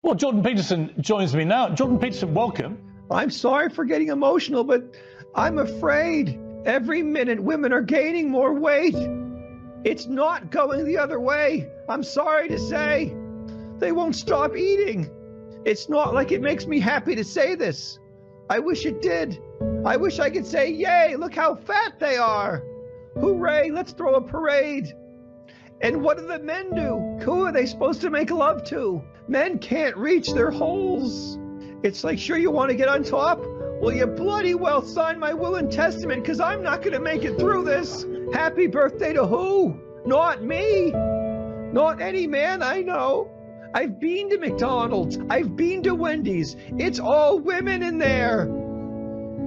Well, Jordan Peterson joins me now. Jordan Peterson, welcome. I'm sorry for getting emotional, but I'm afraid every minute women are gaining more weight. It's not going the other way. I'm sorry to say. They won't stop eating. It's not like it makes me happy to say this. I wish it did. I wish I could say, yay, look how fat they are. Hooray, let's throw a parade. And what do the men do? Who are they supposed to make love to? Men can't reach their holes. It's like, sure, you want to get on top? Well, you bloody well sign my will and testament, because I'm not going to make it through this. Happy birthday to who? Not me. Not any man I know. I've been to McDonald's. I've been to Wendy's. It's all women in there.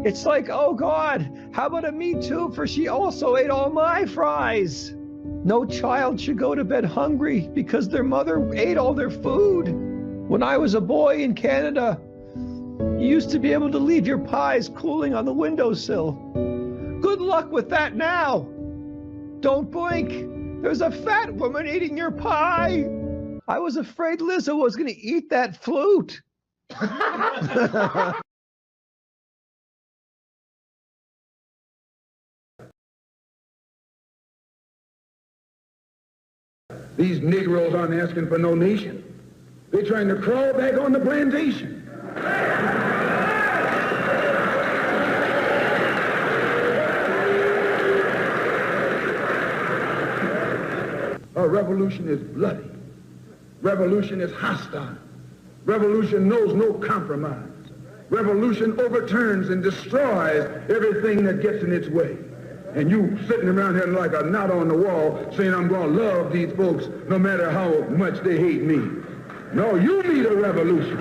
It's like, oh God, how about a Me Too, for she also ate all my fries. No child should go to bed hungry because their mother ate all their food. When I was a boy in Canada, you used to be able to leave your pies cooling on the windowsill. Good luck with that now. Don't blink. There's a fat woman eating your pie. I was afraid Lizzo was going to eat that flute. These Negroes aren't asking for no nation. They're trying to crawl back on the plantation. A revolution is bloody. Revolution is hostile. Revolution knows no compromise. Revolution overturns and destroys everything that gets in its way. And you sitting around here like a knot on the wall saying, I'm going to love these folks no matter how much they hate me. No, you need a revolution.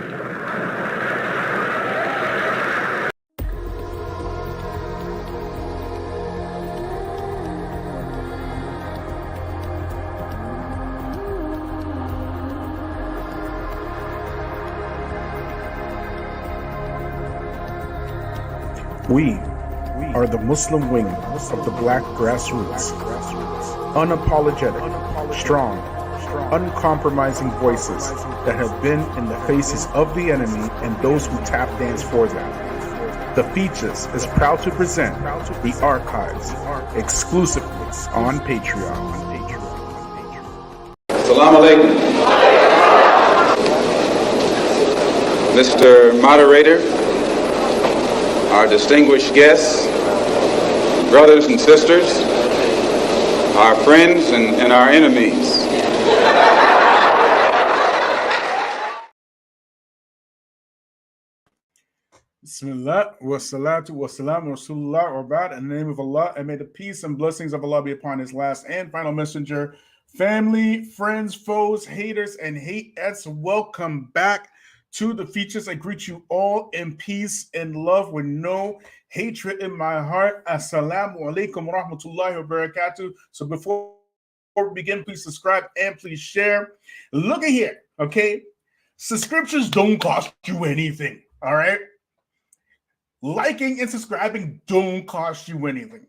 We are the Muslim wing of the black grassroots. Unapologetic, strong, uncompromising voices that have been in the faces of the enemy and those who tap dance for them. The Feachaz is proud to present the archives exclusively on Patreon. Salaam Alaikum. Mr. Moderator, our distinguished guests, brothers and sisters, our friends and our enemies. Bismillah wa salatu wa salam wa rasulullah wa ba'd. In the name of Allah, and may the peace and blessings of Allah be upon his last and final messenger. Family, friends, foes, haters, and hateettes, welcome back to the Feachaz. I greet you all in peace and love with no hatred in my heart. Assalamu alaikum wa rahmatullahi wa barakatuh. So before we begin, please subscribe and please share. Look at here, okay? Subscriptions don't cost you anything, all right? liking and subscribing don't cost you anything.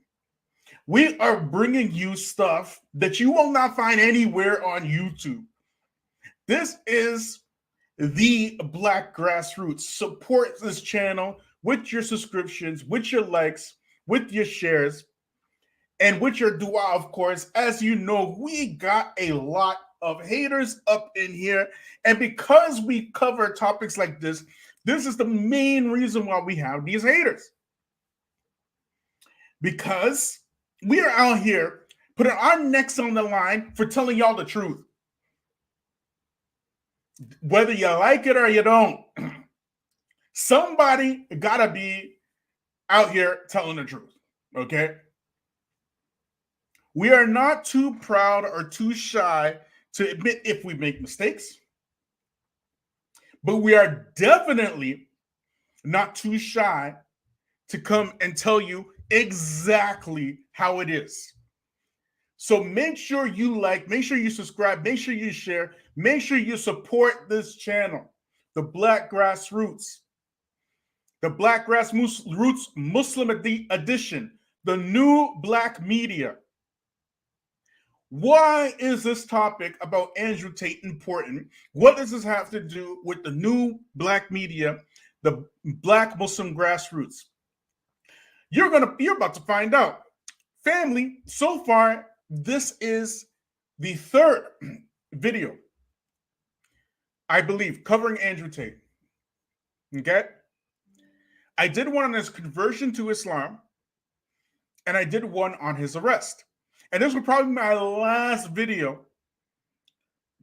We are bringing you stuff that you will not find anywhere on YouTube. This is the Black Grassroots. Support this channel with your subscriptions, with your likes, with your shares, and with your dua, of course. As you know, we got a lot of haters up in here. And because we cover topics like this is the main reason why we have these haters. Because we are out here putting our necks on the line for telling y'all the truth. Whether you like it or you don't, somebody gotta be out here telling the truth, okay? We are not too proud or too shy to admit if we make mistakes, but we are definitely not too shy to come and tell you exactly how it is. So make sure you like, make sure you subscribe, make sure you share, make sure you support this channel, the Black Grassroots, the Black Grassroots Muslim Edition, the new black media. Why is this topic about Andrew Tate important? What does this have to do with the new black media, the Black Muslim Grassroots? You're about to find out. Family, so far, this is the third video, I believe, covering Andrew Tate. Okay? I did one on his conversion to Islam, and I did one on his arrest. And this was probably my last video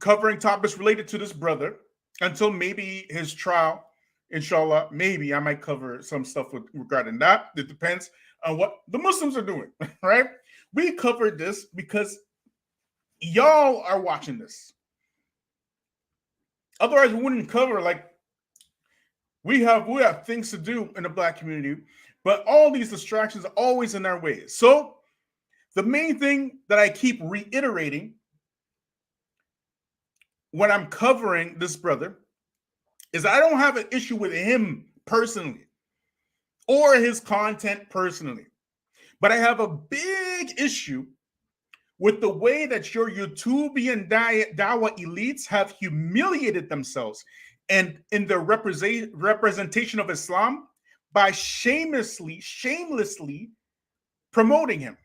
covering topics related to this brother until maybe his trial. Inshallah, maybe I might cover some stuff regarding that. It depends on what the Muslims are doing, right? We covered this because y'all are watching this. Otherwise, we wouldn't cover, like, we have things to do in the black community, but all these distractions are always in our way. So the main thing that I keep reiterating when I'm covering this brother is I don't have an issue with him personally or his content personally, but I have a big issue with the way that your YouTubian Dawa elites have humiliated themselves and in their representation of Islam by shamelessly promoting him.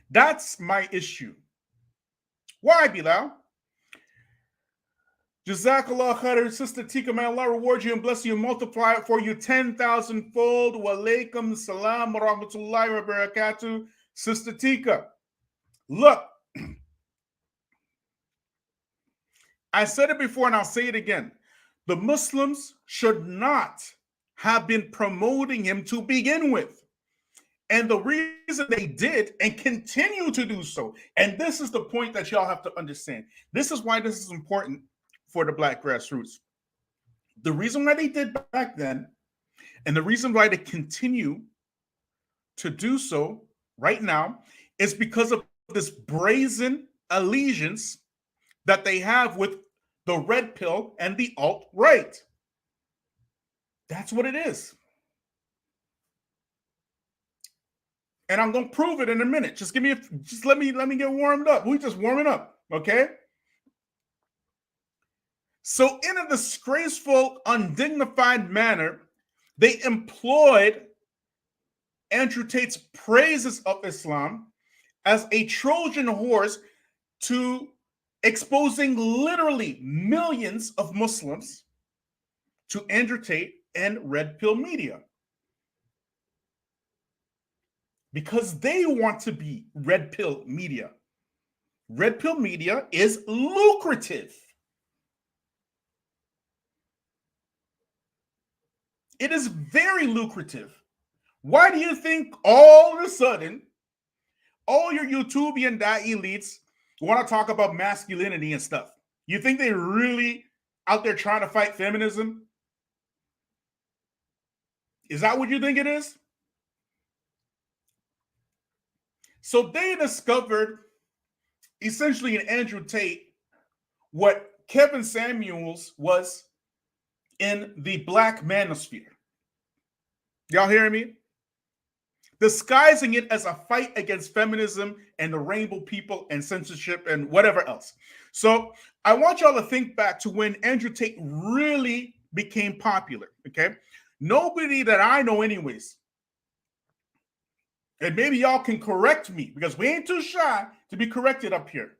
That's my issue. Why, Bilal? Jazakallah khair, Sister Tika. May Allah reward you and bless you and multiply it for you 10,000-fold. Wa alaikum salam wa rahmatullahi wa barakatuh. Sister Tika, look, I said it before and I'll say it again. The Muslims should not have been promoting him to begin with. And the reason they did and continue to do so, and this is the point that y'all have to understand. This is why this is important for the Black Grassroots. The reason why they did back then, and the reason why they continue to do so right now, is because of this brazen allegiance that they have with the red pill and the alt-right. That's what it is. And I'm going to prove it in a minute. Just let me get warmed up. We just warming up, okay? So in a disgraceful, undignified manner, they employed Andrew Tate's praises of Islam as a Trojan horse to exposing literally millions of Muslims to Andrew Tate and red pill media. Because they want to be red pill media. Red pill media is lucrative. It is very lucrative. Why do you think all of a sudden, all your YouTubian elites want to talk about masculinity and stuff? You think they're really out there trying to fight feminism? Is that what you think it is? So they discovered, essentially in Andrew Tate, what Kevin Samuels was in the black manosphere. Y'all hearing me? Disguising it as a fight against feminism and the rainbow people and censorship and whatever else. So I want y'all to think back to when Andrew Tate really became popular, okay? Nobody that I know anyways, and maybe y'all can correct me because we ain't too shy to be corrected up here.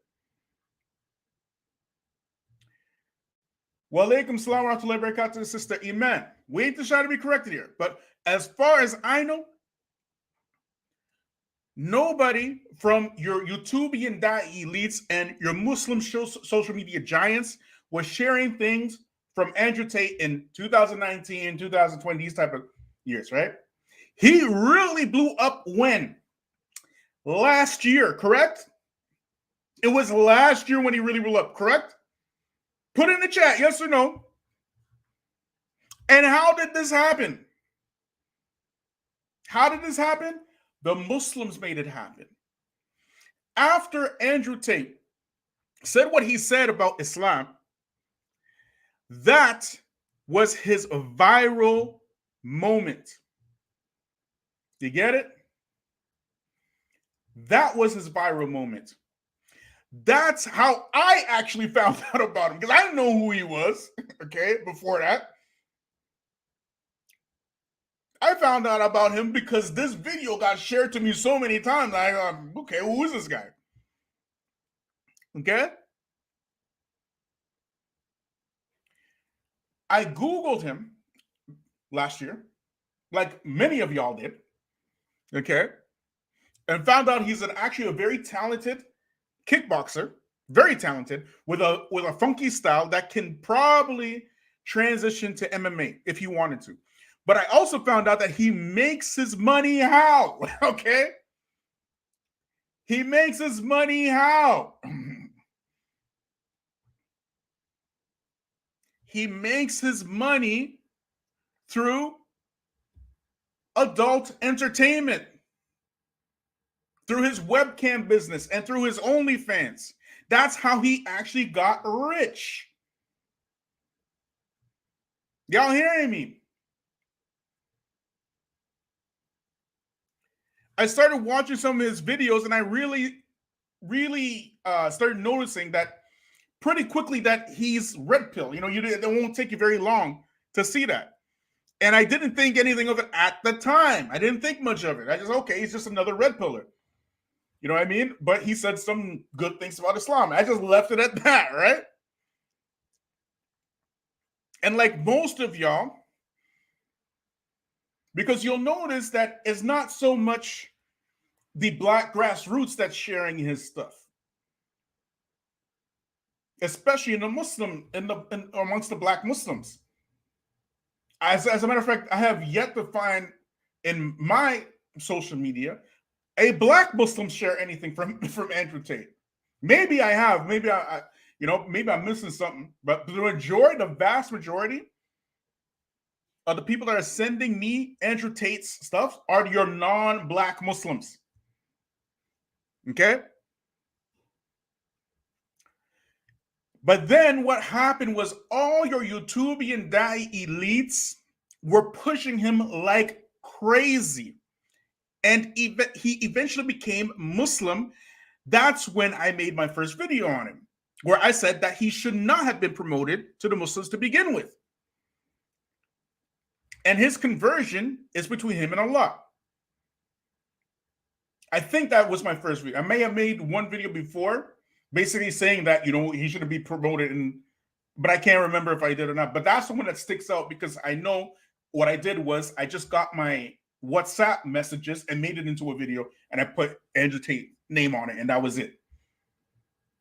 Wa alaikum salam wa rahmatullahi wa barakatuh, sister Iman. We ain't too shy to be corrected here. But as far as I know, nobody from your YouTubian da'i elites and your Muslim social media giants was sharing things from Andrew Tate in 2019, 2020, these type of years, right? He really blew up when? Last year, correct? It was last year when he really blew up, correct? Put in the chat, yes or no? And how did this happen? How did this happen? The Muslims made it happen. After Andrew Tate said what he said about Islam, that was his viral moment. You get it? That was his viral moment. That's how I actually found out about him, because I didn't know who he was, okay, before that. I found out about him because this video got shared to me so many times. Okay, who is this guy? Okay? I Googled him last year, like many of y'all did, okay? And found out he's actually a very talented kickboxer, very talented, with a funky style that can probably transition to MMA if he wanted to. But I also found out that he makes his money how? Okay? He makes his money how? He makes his money through adult entertainment, through his webcam business and through his OnlyFans. That's how he actually got rich. Y'all hearing me? I started watching some of his videos and I really started noticing that pretty quickly that he's red pill. You know, it won't take you very long to see that. And I didn't think anything of it at the time. I didn't think much of it. I just, okay, he's just another red pillar. You know what I mean? But he said some good things about Islam. I just left it at that, right? And like most of y'all, because you'll notice that it's not so much the black grassroots that's sharing his stuff, especially in the Muslim, amongst the black Muslims. As a matter of fact, I have yet to find in my social media a black Muslim share anything from Andrew Tate. Maybe I have, maybe maybe I'm missing something, but the vast majority of the people that are sending me Andrew Tate's stuff are your non-black Muslims. Okay? But then what happened was all your YouTubian da'i elites were pushing him like crazy. And he eventually became Muslim. That's when I made my first video on him, where I said that he should not have been promoted to the Muslims to begin with. And his conversion is between him and Allah. I think that was my first video. I may have made one video before, basically saying that, he shouldn't be promoted, but I can't remember if I did or not. But that's the one that sticks out because I know what I did was I just got my WhatsApp messages and made it into a video, and I put Andrew Tate name on it, and that was it.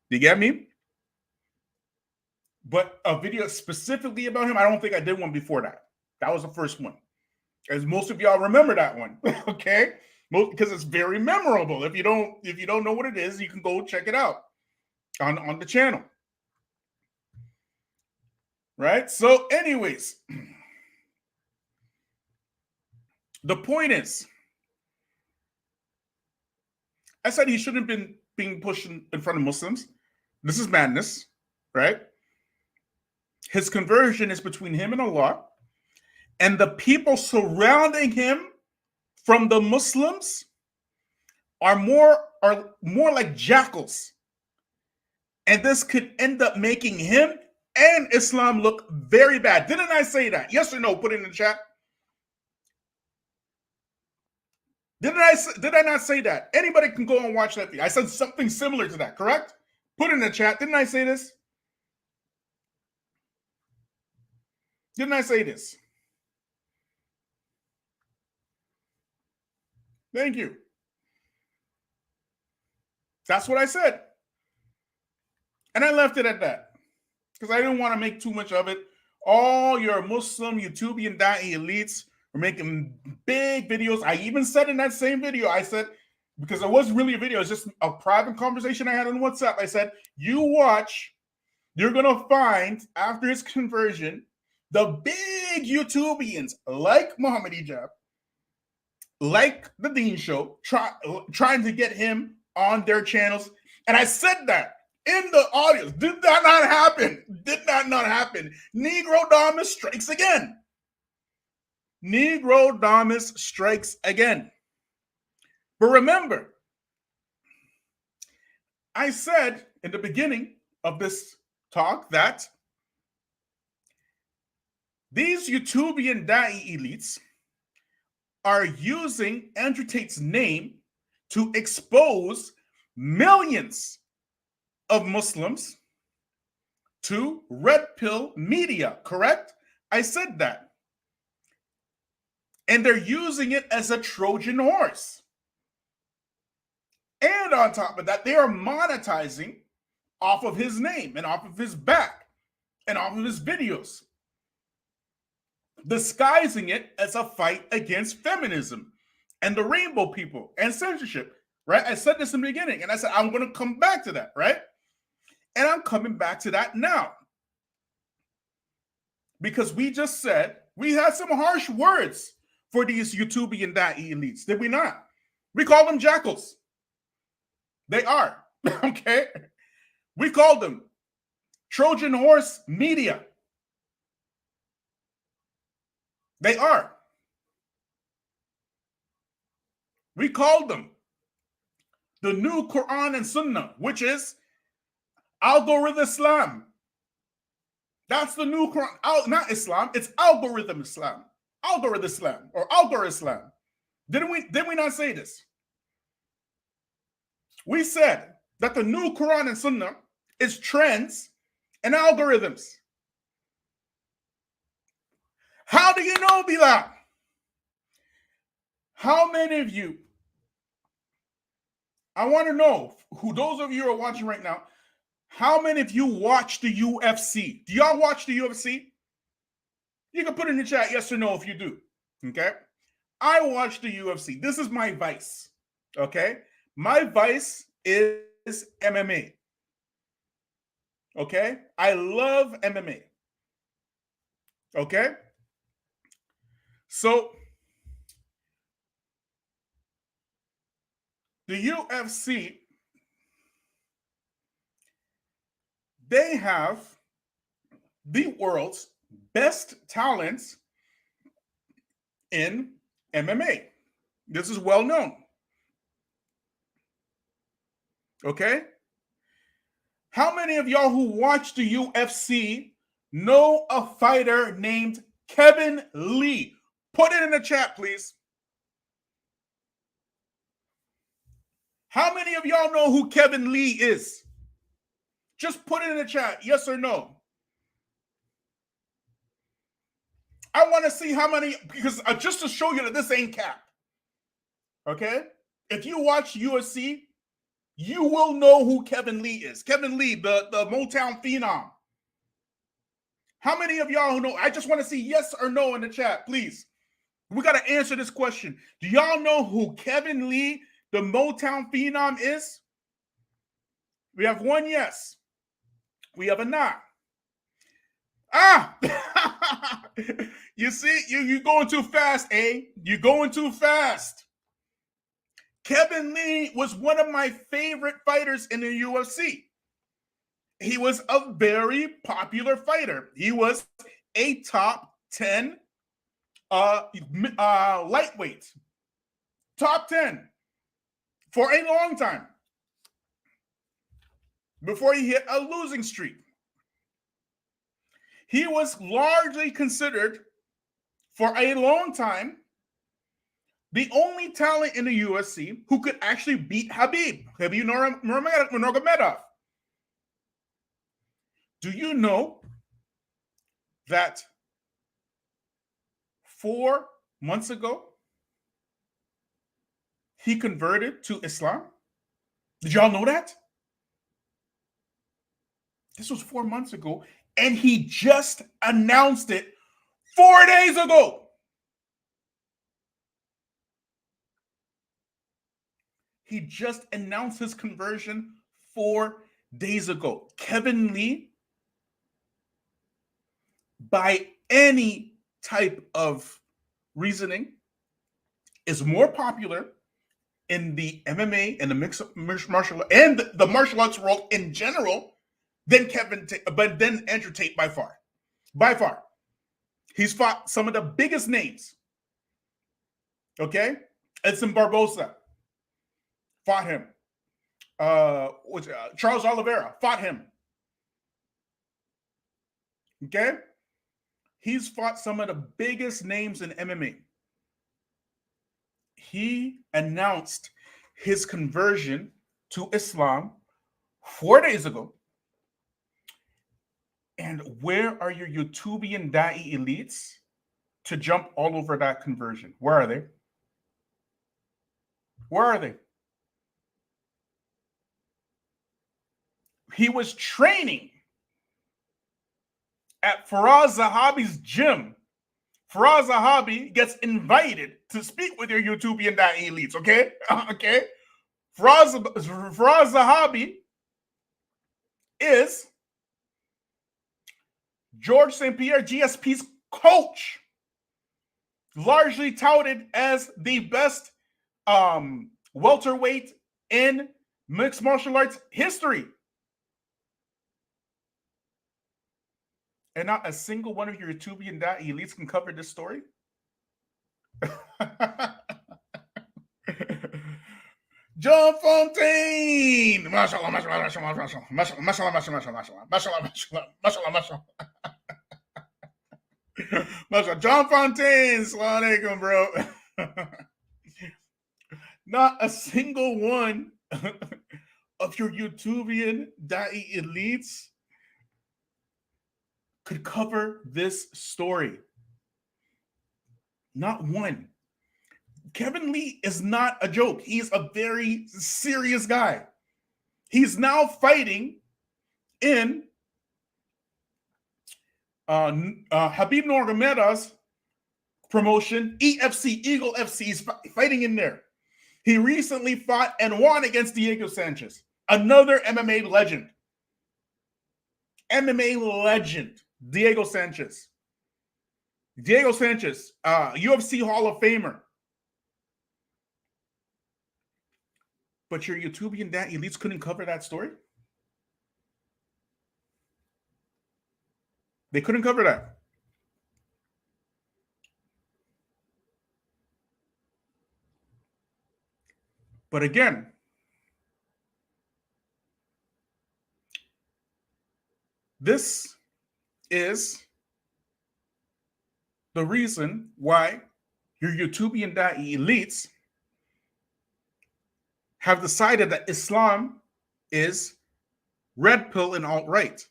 You get me? But a video specifically about him, I don't think I did one before that. That was the first one. As most of y'all remember that one, okay? Because it's very memorable. If you don't know what it is, you can go check it out on the channel. Right? So anyways, the point is, I said he shouldn't have been being pushed in front of Muslims. This is madness, right? His conversion is between him and Allah. And the people surrounding him from the Muslims are more like jackals. And this could end up making him and Islam look very bad. Didn't I say that? Yes or no? Put it in the chat. Did I not say that? Anybody can go and watch that video. I said something similar to that, correct? Put it in the chat. Didn't I say this? Didn't I say this? Thank you. That's what I said. And I left it at that because I didn't want to make too much of it. All your Muslim, YouTubian, Da'i elites were making big videos. I even said in that same video, I said, because it wasn't really a video, it's just a private conversation I had on WhatsApp. I said, you watch, you're going to find after his conversion, the big YouTubians like Muhammad Ijab, like the Dean Show, trying to get him on their channels. And I said that in the audience. Did that not happen? Did that not happen? Negro Damas strikes again. Negro Damas strikes again. But remember, I said in the beginning of this talk that these YouTubian Da'i elites are using Andrew Tate's name to expose millions of Muslims to red pill media, correct? I said that. And they're using it as a Trojan horse. And on top of that, they are monetizing off of his name and off of his back and off of his videos, disguising it as a fight against feminism and the rainbow people and censorship, right? I said this in the beginning, and I said, I'm going to come back to that, right? And I'm coming back to that now. Because we just said, we had some harsh words for these YouTubian Da'i elites, did we not? We call them jackals. They are, okay? We called them Trojan horse media. They are. We called them the new Quran and Sunnah, which is algorithm Islam. That's the new Quran, not Islam, it's algorithm Islam. Algorithm Islam or algorithm Islam. Did we not say this? We said that the new Quran and Sunnah is trends and algorithms. How do you know, Bilal? How many of you, I want to know, who those of you who are watching right now, how many of you watch the UFC? Do y'all watch the UFC? You can put in the chat yes or no if you do, okay? I watch the UFC. This is my vice, okay? My vice is MMA, okay? I love MMA, okay? So, the UFC, they have the world's best talents in MMA. This is well known. Okay? How many of y'all who watch the UFC know a fighter named Kevin Lee? Put it in the chat, please. How many of y'all know who Kevin Lee is? Just put it in the chat, yes or no. I want to see how many, because just to show you that this ain't cap. Okay? If you watch UFC, you will know who Kevin Lee is. Kevin Lee, the Motown phenom. How many of y'all who know? I just want to see yes or no in the chat, please. We got to answer this question. Do y'all know who Kevin Lee, the Motown phenom, is? We have one yes. We have a nah. Ah! You see, you're going too fast, eh? You're going too fast. Kevin Lee was one of my favorite fighters in the UFC. He was a very popular fighter. He was a top 10 lightweight, top 10 for a long time before he hit a losing streak. He was largely considered for a long time the only talent in the UFC who could actually beat Habib Nurmagomedov. Do you know that 4 months ago he converted to Islam? Did y'all know that? This was 4 months ago, and he just announced it 4 days ago. He just announced his conversion 4 days ago. Kevin Lee, by any type of reasoning, is more popular in the MMA and the mixed martial and the martial arts world in general than than Andrew Tate by far. By far. He's fought some of the biggest names. Okay? Edson Barbosa fought him. Charles Oliveira fought him. Okay? He's fought some of the biggest names in MMA. He announced his conversion to Islam 4 days ago. And where are your YouTubian Da'i elites to jump all over that conversion? Where are they? Where are they? He was training at Feachaz Zahabi's gym. Feachaz Zahabi gets invited to speak with your YouTubian Da'i elites, okay? Okay? Feachaz Zahabi is George St. Pierre GSP's coach, largely touted as the best welterweight in mixed martial arts history. And not a single one of your YouTubian Da'i elites can cover this story? John Fontaine! Mashallah, mashallah, mashallah, mashallah, mashallah, mashallah, mashallah, mashallah, mashallah, mashallah, mashallah. John Fontaine, Salaam Alaikum, bro. Not a single one of your YouTubian Da'i elites could cover this story. Not one. Kevin Lee is not a joke. He's a very serious guy. He's now fighting in Habib Nurmagomedov's promotion, EFC, Eagle FC. He's fighting in there. He recently fought and won against Diego Sanchez, another MMA legend. MMA legend, Diego Sanchez. Diego Sanchez, UFC Hall of Famer. But your YouTubian Da'i elites couldn't cover that story? They couldn't cover that. But again, this is the reason why your YouTubian Da'i elites have decided that Islam is red pill and alt-right.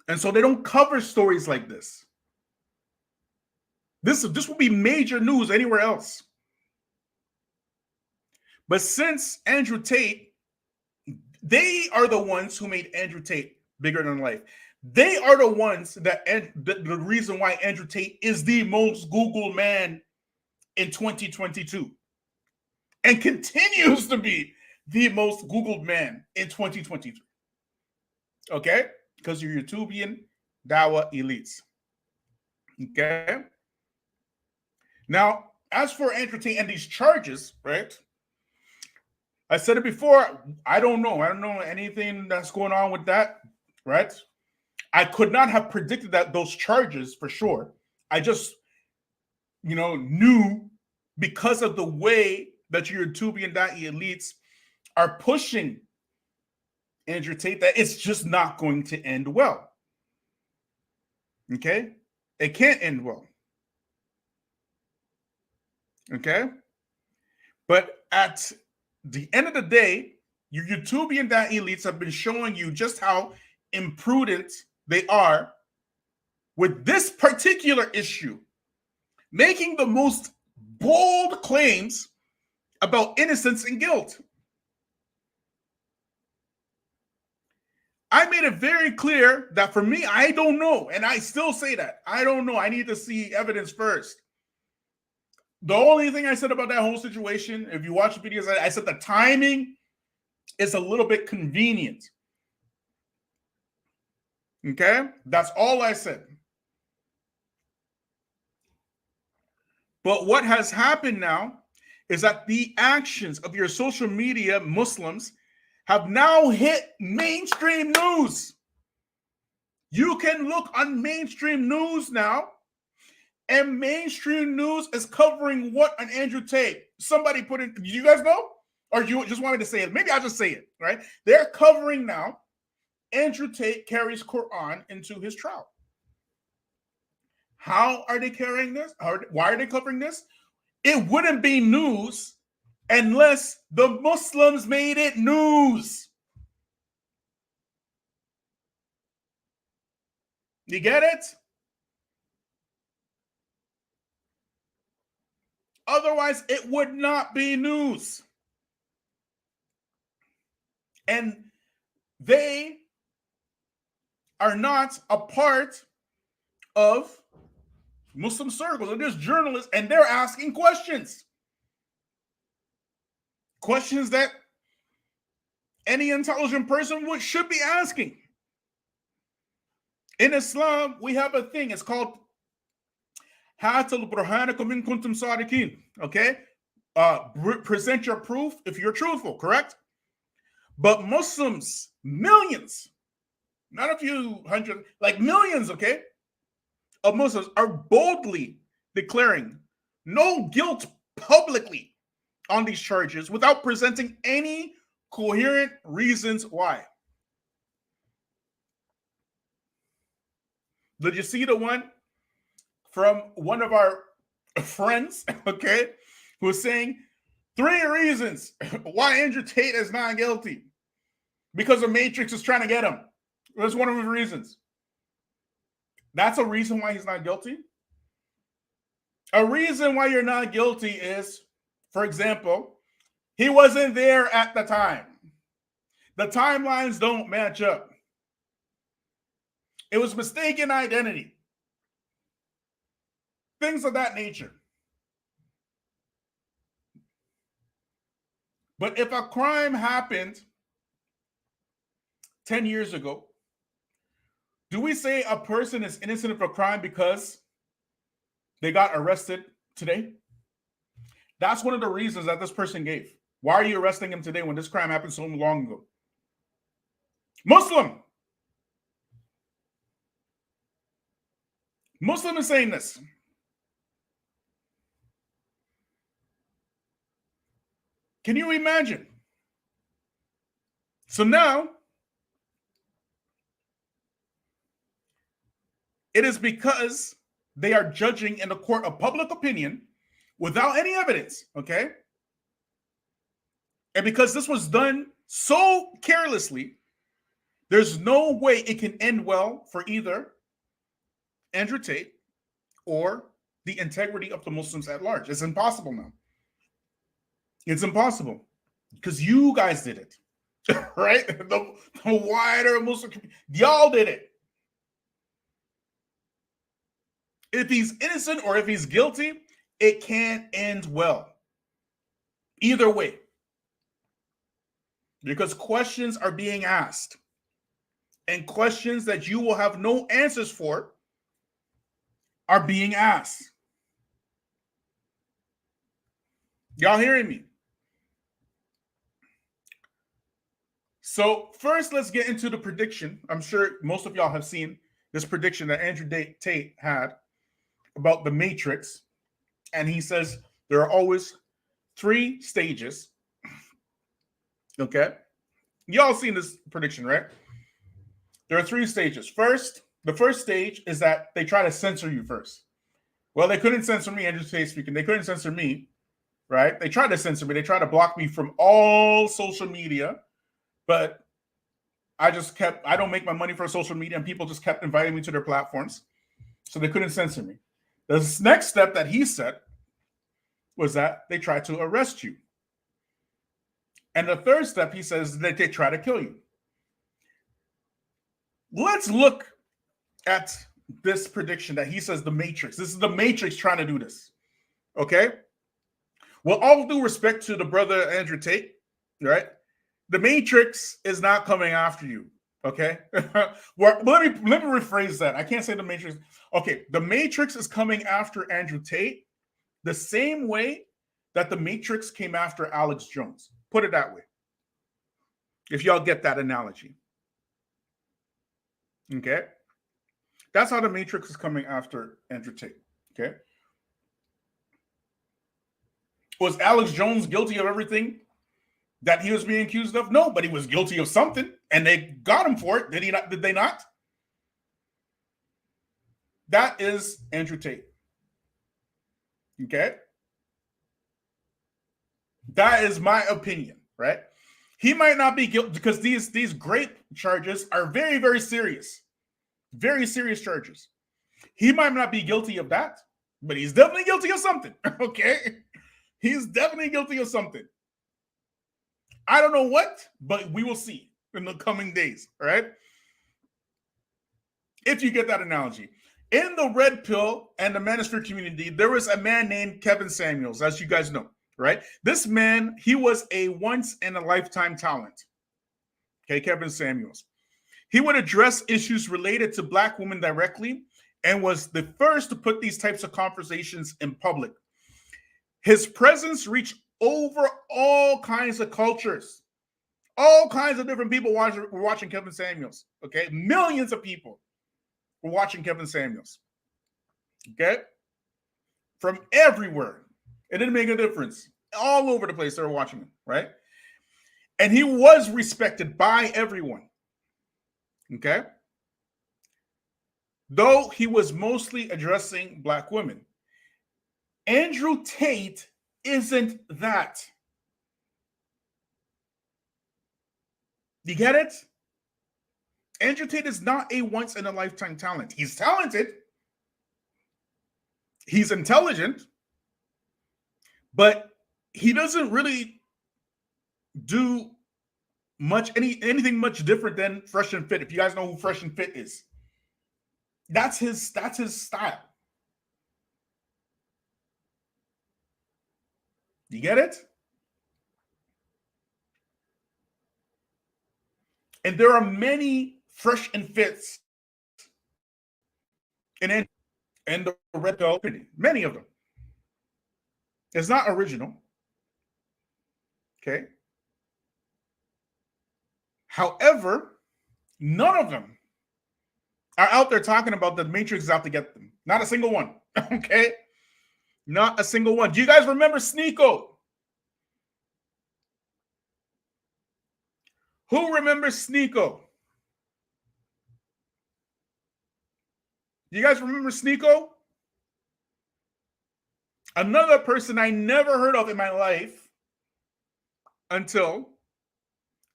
And so they don't cover stories like this. This will be major news anywhere else. But since Andrew Tate, they are the ones who made Andrew Tate bigger than life. They are the ones that the reason why Andrew Tate is the most Googled man in 2022 and continues to be the most Googled man in 2023. Okay? Because you're YouTubian Dawa elites. Okay? Now, as for Andrew Tate and these charges, right? I said it before, I don't know. I don't know anything that's going on with that, right? I could not have predicted that those charges for sure. I just knew, because of the way that your Tubi and Da'i elites are pushing Andrew Tate, that it's just not going to end well. Okay? It can't end well. Okay? But at the end of the day, your YouTube and Da'i elites have been showing you just how imprudent they are with this particular issue, making the most bold claims about innocence and guilt. I made it very clear that for me, I don't know. And I still say that. I don't know. I need to see evidence first. The only thing I said about that whole situation, if you watch the videos, I said the timing is a little bit convenient. Okay? That's all I said. But what has happened now is that the actions of your social media Muslims have now hit mainstream news. You can look on mainstream news now, and mainstream news is covering what on Andrew Tate. Somebody put in, do you guys know? Or you just want me to say it? Maybe I'll just say it, right? They're covering now, Andrew Tate carries Quran into his trial. How are they carrying this? Why are they covering this? It wouldn't be news unless the Muslims made it news. You get it? Otherwise, it would not be news. And they are not a part of Muslim circles. And there's journalists, and they're asking questions. Questions that any intelligent person should be asking. In Islam, we have a thing. It's called Hatal Burhanakum in kuntum sadiqin. Okay? Present your proof if you're truthful, correct? But Muslims, millions, not a few hundred, like millions, okay, of Muslims are boldly declaring no guilt publicly on these charges without presenting any coherent reasons why. Did you see the one from one of our friends, okay, who was saying 3 reasons why Andrew Tate is not guilty? Because the Matrix is trying to get him. That's one of the reasons. That's a reason why he's not guilty. A reason why you're not guilty is, for example, he wasn't there at the time. The timelines don't match up. It was mistaken identity. Things of that nature. But if a crime happened 10 years ago, do we say a person is innocent of a crime because they got arrested today? That's one of the reasons that this person gave. Why are you arresting him today when this crime happened so long ago? Muslim is saying this. Can you imagine? So now, it is because they are judging in the court of public opinion without any evidence, okay? And because this was done so carelessly, there's no way it can end well for either Andrew Tate or the integrity of the Muslims at large. It's impossible now. It's impossible because you guys did it, right? The wider Muslim community, y'all did it. If he's innocent or if he's guilty, it can't end well. Either way. Because questions are being asked. And questions that you will have no answers for are being asked. Y'all hearing me? So first, let's get into the prediction. I'm sure most of y'all have seen this prediction that Andrew Tate had about the Matrix. And he says there are always 3 stages. Okay. Y'all seen this prediction, right? There are 3 stages. The first stage is that they try to censor you first. Well, they couldn't censor me, Andrew Tate speaking. They couldn't censor me, right? They tried to censor me. They tried to block me from all social media, but I don't make my money for social media, and people just kept inviting me to their platforms. So they couldn't censor me. The next step that he said was that they tried to arrest you. And the third step, he says, that they try to kill you. Let's look at this prediction that he says the Matrix. This is the Matrix trying to do this. Okay? Well, all due respect to the brother Andrew Tate, right? The Matrix is not coming after you. Okay? Well, let me rephrase that. I can't say the Matrix. Okay, the Matrix is coming after Andrew Tate the same way that the Matrix came after Alex Jones. Put it that way. If y'all get that analogy. Okay? That's how the Matrix is coming after Andrew Tate. Okay? Was Alex Jones guilty of everything that he was being accused of? No, but he was guilty of something, and they got him for it. Did he not? Did they not? That is Andrew Tate. Okay? That is my opinion, right? He might not be guilty because these grape charges are very, very serious. Very serious charges. He might not be guilty of that, but he's definitely guilty of something. Okay? He's definitely guilty of something. I don't know what, but we will see in the coming days, all right? If you get that analogy. In the red pill and the manosphere community, there was a man named Kevin Samuels, as you guys know, right? This man, he was a once-in-a-lifetime talent. Okay, Kevin Samuels. He would address issues related to Black women directly and was the first to put these types of conversations in public. His presence reached over all kinds of cultures. All kinds of different people were watching Kevin Samuels. Okay, millions of people were watching Kevin Samuels. Okay, from everywhere. It didn't make a difference. All over the place they were watching him, right? And he was respected by everyone. Okay? Though he was mostly addressing Black women. Andrew Tate isn't that. You get it? Andrew Tate is not a once-in-a-lifetime talent. He's talented. He's intelligent. But he doesn't really do anything much different than Fresh and Fit. If you guys know who Fresh and Fit is. That's his style. You get it? And there are many Fresh and Fits in the red pill community. Many of them. It's not original. Okay. However, none of them are out there talking about the Matrix is out to get them. Not a single one. Okay. Not a single one. Do you guys remember Sneeko? Who remembers Sneeko? You guys remember Sneeko? Another person I never heard of in my life until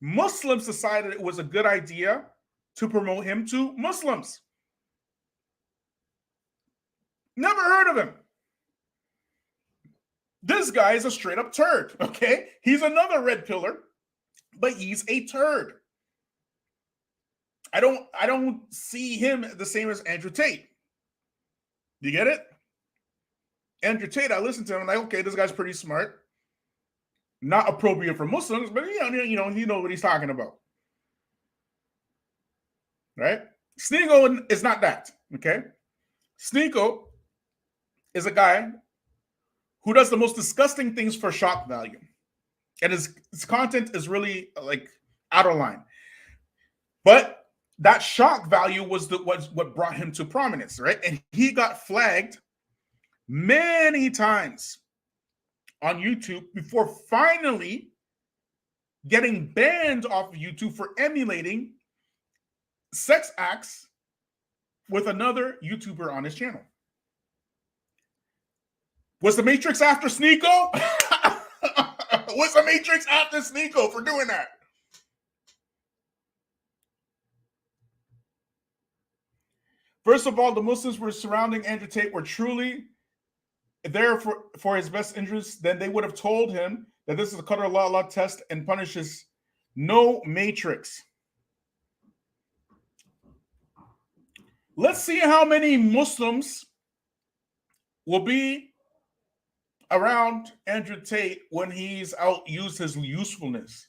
Muslims decided it was a good idea to promote him to Muslims. Never heard of him. This guy is a straight up turd, okay? He's another red pillar, but he's a turd. I don't see him the same as Andrew Tate. You get it? Andrew Tate, I listened to him, I'm like, okay, this guy's pretty smart. Not appropriate for Muslims, but you know what he's talking about. Right? Sneeko is not that, okay? Sneeko is a guy who does the most disgusting things for shock value. And his content is really like out of line. But that shock value was what brought him to prominence, right? And he got flagged many times on YouTube before finally getting banned off of YouTube for emulating sex acts with another YouTuber on his channel. Was the Matrix after Sneeko? Was the Matrix after Sneeko for doing that? First of all, the Muslims were surrounding Andrew Tate were truly there for his best interests. Then they would have told him that this is a Qadar Allah test and punishes no Matrix. Let's see how many Muslims will be around Andrew Tate when he's out used his usefulness.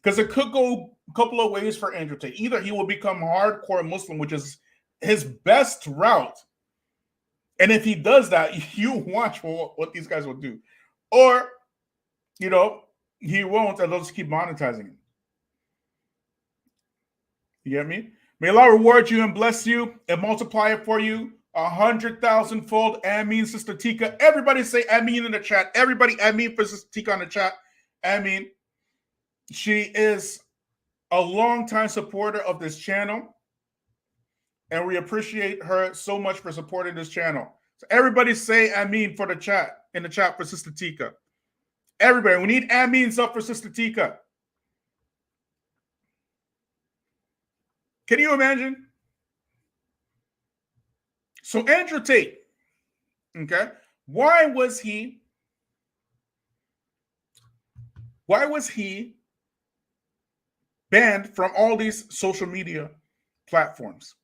Because it could go a couple of ways for Andrew Tate. Either he will become hardcore Muslim, which is his best route. And if he does that, you watch what these guys will do. Or, he won't, and they'll just keep monetizing him. You get me? May Allah reward you and bless you and multiply it for you 100,000-fold. Ameen, Sister Tika. Everybody say Ameen in the chat. Everybody Ameen for Sister Tika on the chat. Ameen. She is a longtime supporter of this channel. And we appreciate her so much for supporting this channel. So everybody say Ameen for the chat, in the chat for Sister Tika. Everybody, we need Ameens up for Sister Tika. Can you imagine? So Andrew Tate, okay, why was he banned from all these social media platforms?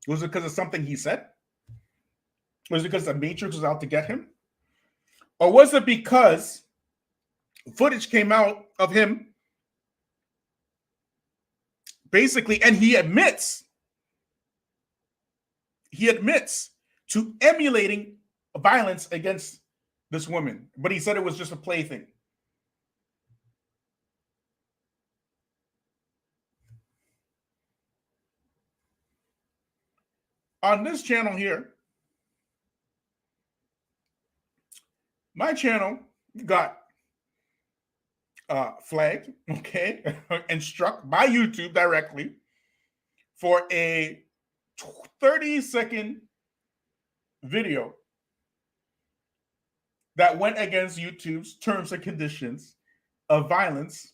Was it because of something he said? Was it because the Matrix was out to get him? Or was it because footage came out of him basically, and he admits to emulating violence against this woman, but he said it was just a plaything. On this channel here, my channel got flagged, okay, and struck by YouTube directly for a 30-second video that went against YouTube's terms and conditions of violence,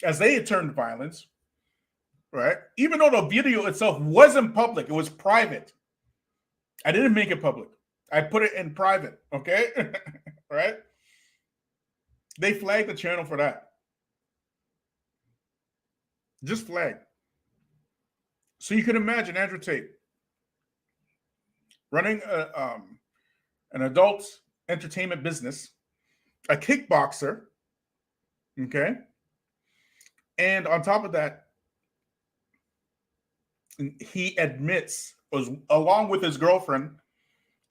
as they had termed violence, right? Even though the video itself wasn't public, it was private. I didn't make it public. I put it in private, okay? Right? They flagged the channel for that. Just flagged. So you can imagine Andrew Tate running an adult entertainment business, a kickboxer, okay? And on top of that, he admits, along with his girlfriend,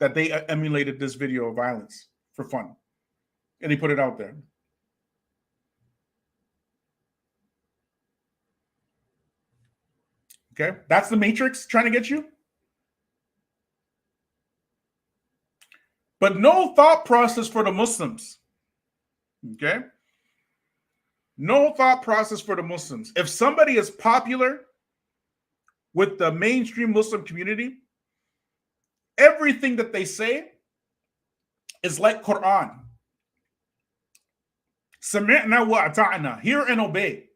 that they emulated this video of violence for fun. And he put it out there. Okay, that's the Matrix trying to get you. But no thought process for the Muslims. Okay? No thought process for the Muslims. If somebody is popular with the mainstream Muslim community, everything that they say is like Quran. Sami'na wa ata'na. Hear and obey.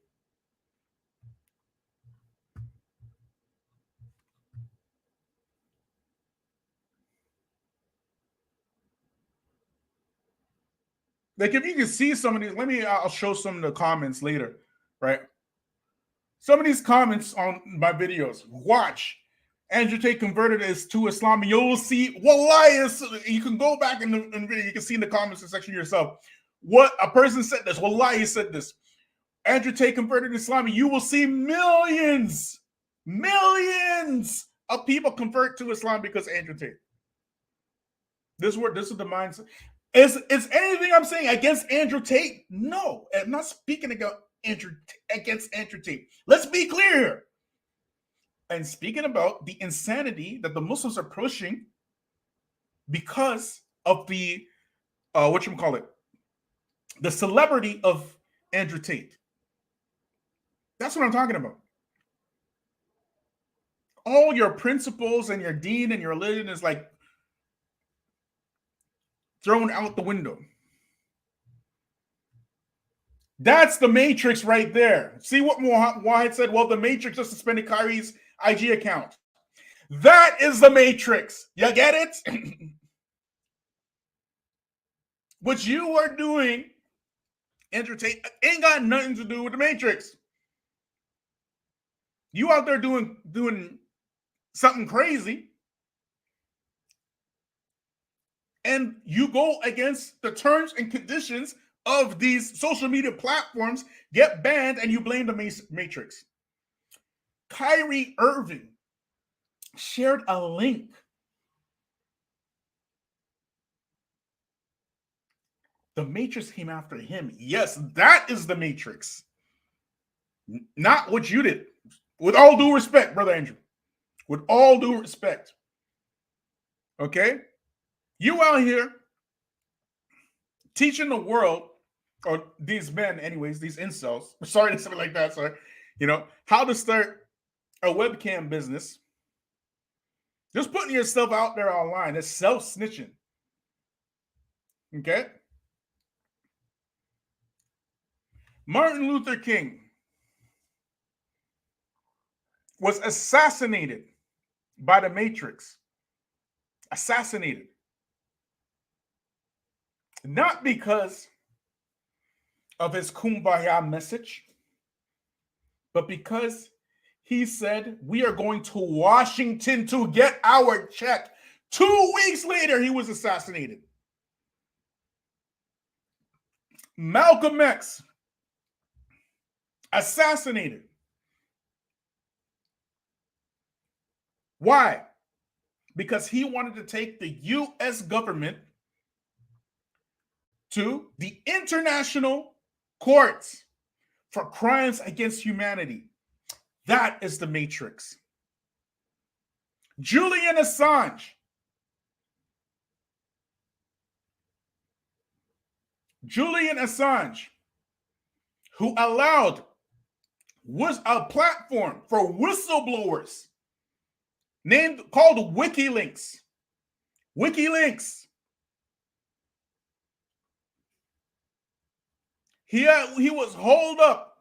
Like, if you can see some of these, I'll show some of the comments later, right? Some of these comments on my videos. Watch. Andrew Tate converted to Islam. You'll see, wallahi, you can go back in the video. You can see in the comments section yourself. What a person said this. Wallahi said this. Andrew Tate converted to Islam. You will see millions of people convert to Islam because of Andrew Tate. This is the mindset. Is anything I'm saying against Andrew Tate? No, I'm not speaking against Andrew Tate. Let's be clear here. And speaking about the insanity that the Muslims are pushing because of the the celebrity of Andrew Tate. That's what I'm talking about. All your principles and your deen and your religion is like thrown out the window. That's the matrix right there. See what Wahid said? Well, the matrix just suspended Kyrie's IG account. That is the matrix. You get it? What you are doing, Andrew Tate, ain't got nothing to do with the matrix. You out there doing something crazy, and you go against the terms and conditions of these social media platforms, get banned, and you blame the matrix. Kyrie Irving shared a link. The matrix came after him. Yes, that is the matrix. Not what you did. With all due respect, Brother Andrew. With all due respect. Okay? You out here teaching the world, or these men, anyways, these incels, sorry to say it like that, sorry, how to start a webcam business. Just putting yourself out there online. It's self-snitching. Okay? Martin Luther King was assassinated by the Matrix. Assassinated. Not because of his kumbaya message, but because he said, we are going to Washington to get our check. 2 weeks later, he was assassinated. Malcolm X, assassinated. Why? Because he wanted to take the U.S. government to the international courts for crimes against humanity. That is the matrix. Julian Assange. Julian Assange, who was a platform for whistleblowers called WikiLeaks. WikiLeaks. He was holed up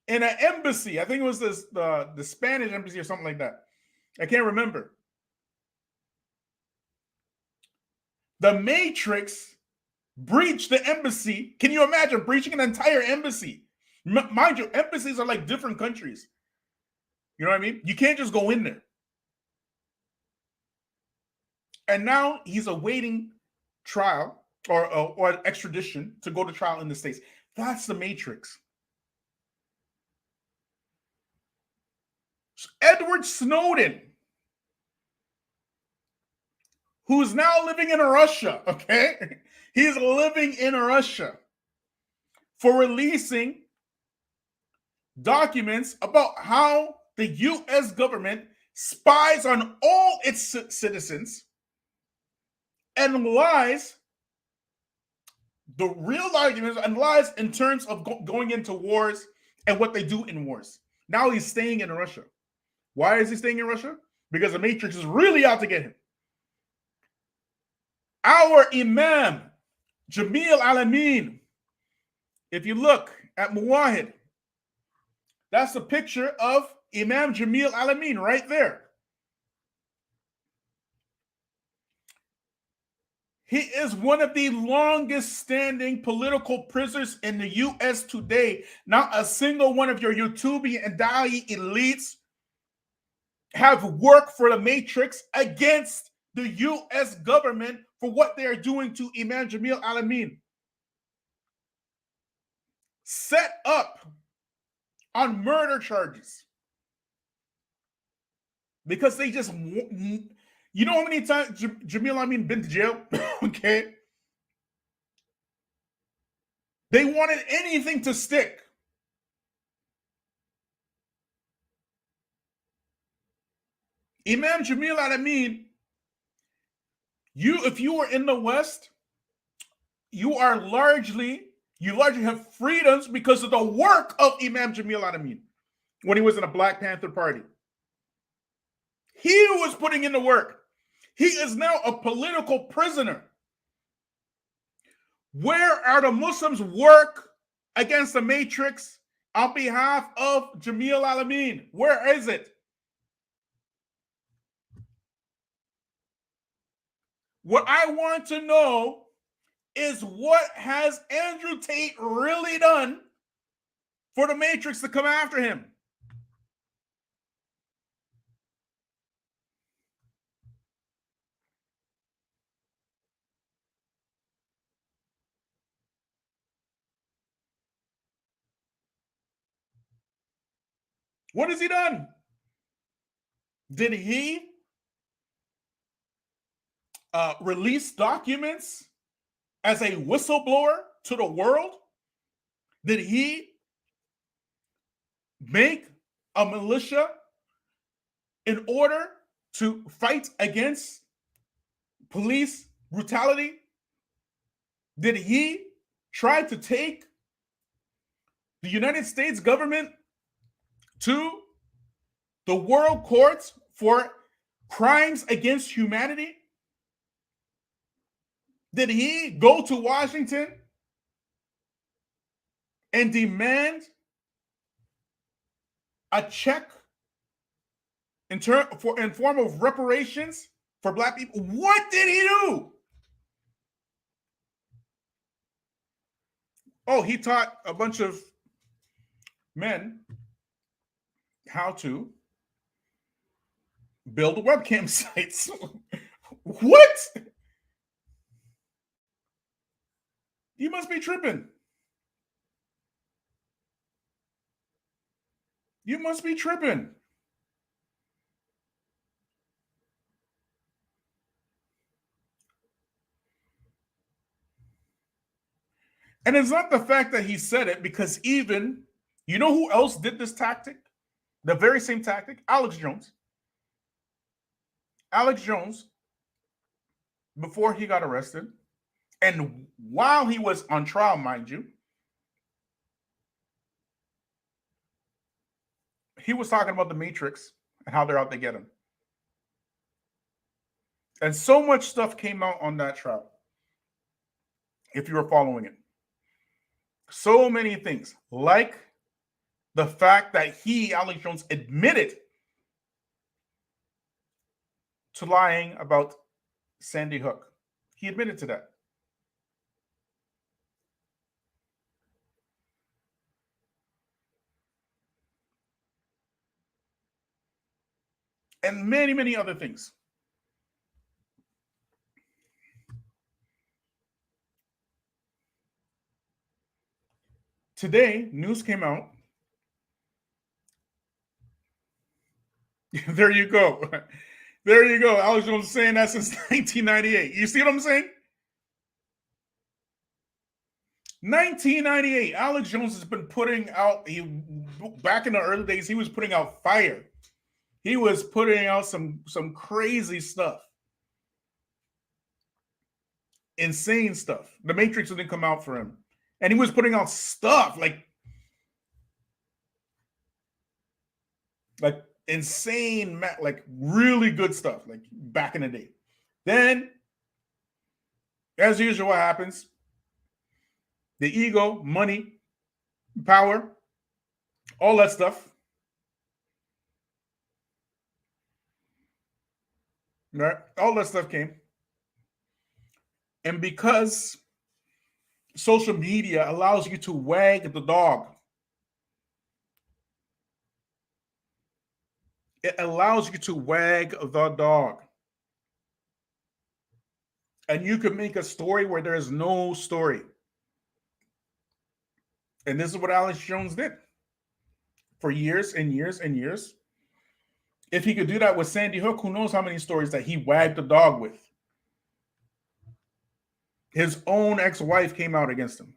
in an embassy. I think it was the Spanish embassy or something like that. I can't remember. The Matrix breached the embassy. Can you imagine breaching an entire embassy? Mind you, embassies are like different countries. You know what I mean? You can't just go in there. And now he's awaiting trial or extradition to go to trial in the States. That's the Matrix. Edward Snowden, who's now living in Russia, okay? He's living in Russia for releasing documents about how the U.S. government spies on all its citizens and lies, the real arguments, and lies in terms of going into wars and what they do in wars. Now he's staying in Russia. Why is he staying in Russia? Because the Matrix is really out to get him. Our Imam, Jamil Al-Amin, if you look at Muwahid, that's a picture of Imam Jamil Al-Amin right there. He is one of the longest standing political prisoners in the U.S. today. Not a single one of your YouTubian and Da'i elites have worked for the Matrix against the U.S. government for what they are doing to Imam Jamil Al-Amin. Set up on murder charges. Because they just... You know how many times Jamil Al-Amin been to jail? Okay. They wanted anything to stick. Imam Jamil Al-Amin If you are in the West, you largely have freedoms because of the work of Imam Jamil Adameen when he was in the Black Panther Party. He was putting in the work. He is now a political prisoner. Where are the Muslims work against the Matrix on behalf of Jamil Adameen? Where is it? What I want to know is, what has Andrew Tate really done for the Matrix to come after him? What has he done? Did he release documents as a whistleblower to the world? Did he make a militia in order to fight against police brutality? Did he try to take the United States government to the world courts for crimes against humanity? Did he go to Washington and demand a check in form of reparations for Black people? What did he do? Oh, he taught a bunch of men how to build webcam sites. What? You must be tripping. You must be tripping. And it's not the fact that he said it, because even, you know who else did this tactic? The very same tactic? Alex Jones. Alex Jones, before he got arrested, and while he was on trial, mind you, he was talking about the Matrix and how they're out to get him. And so much stuff came out on that trial, if you were following it. So many things, like the fact that Alex Jones, admitted to lying about Sandy Hook. He admitted to that. And many, many other things. Today, news came out. There you go. There you go. Alex Jones saying that since 1998. You see what I'm saying? 1998. Alex Jones has been putting out, back in the early days, he was putting out fire. He was putting out some crazy stuff. Insane stuff. The Matrix didn't come out for him. And he was putting out stuff like insane, like really good stuff, like back in the day. Then, as usual, what happens? The ego, money, power, all that stuff. Right? All that stuff came. And because social media allows you to wag the dog, it allows you to wag the dog. And you can make a story where there is no story. And this is what Alex Jones did for years and years and years. If he could do that with Sandy Hook, who knows how many stories that he wagged the dog with. His own ex-wife came out against him.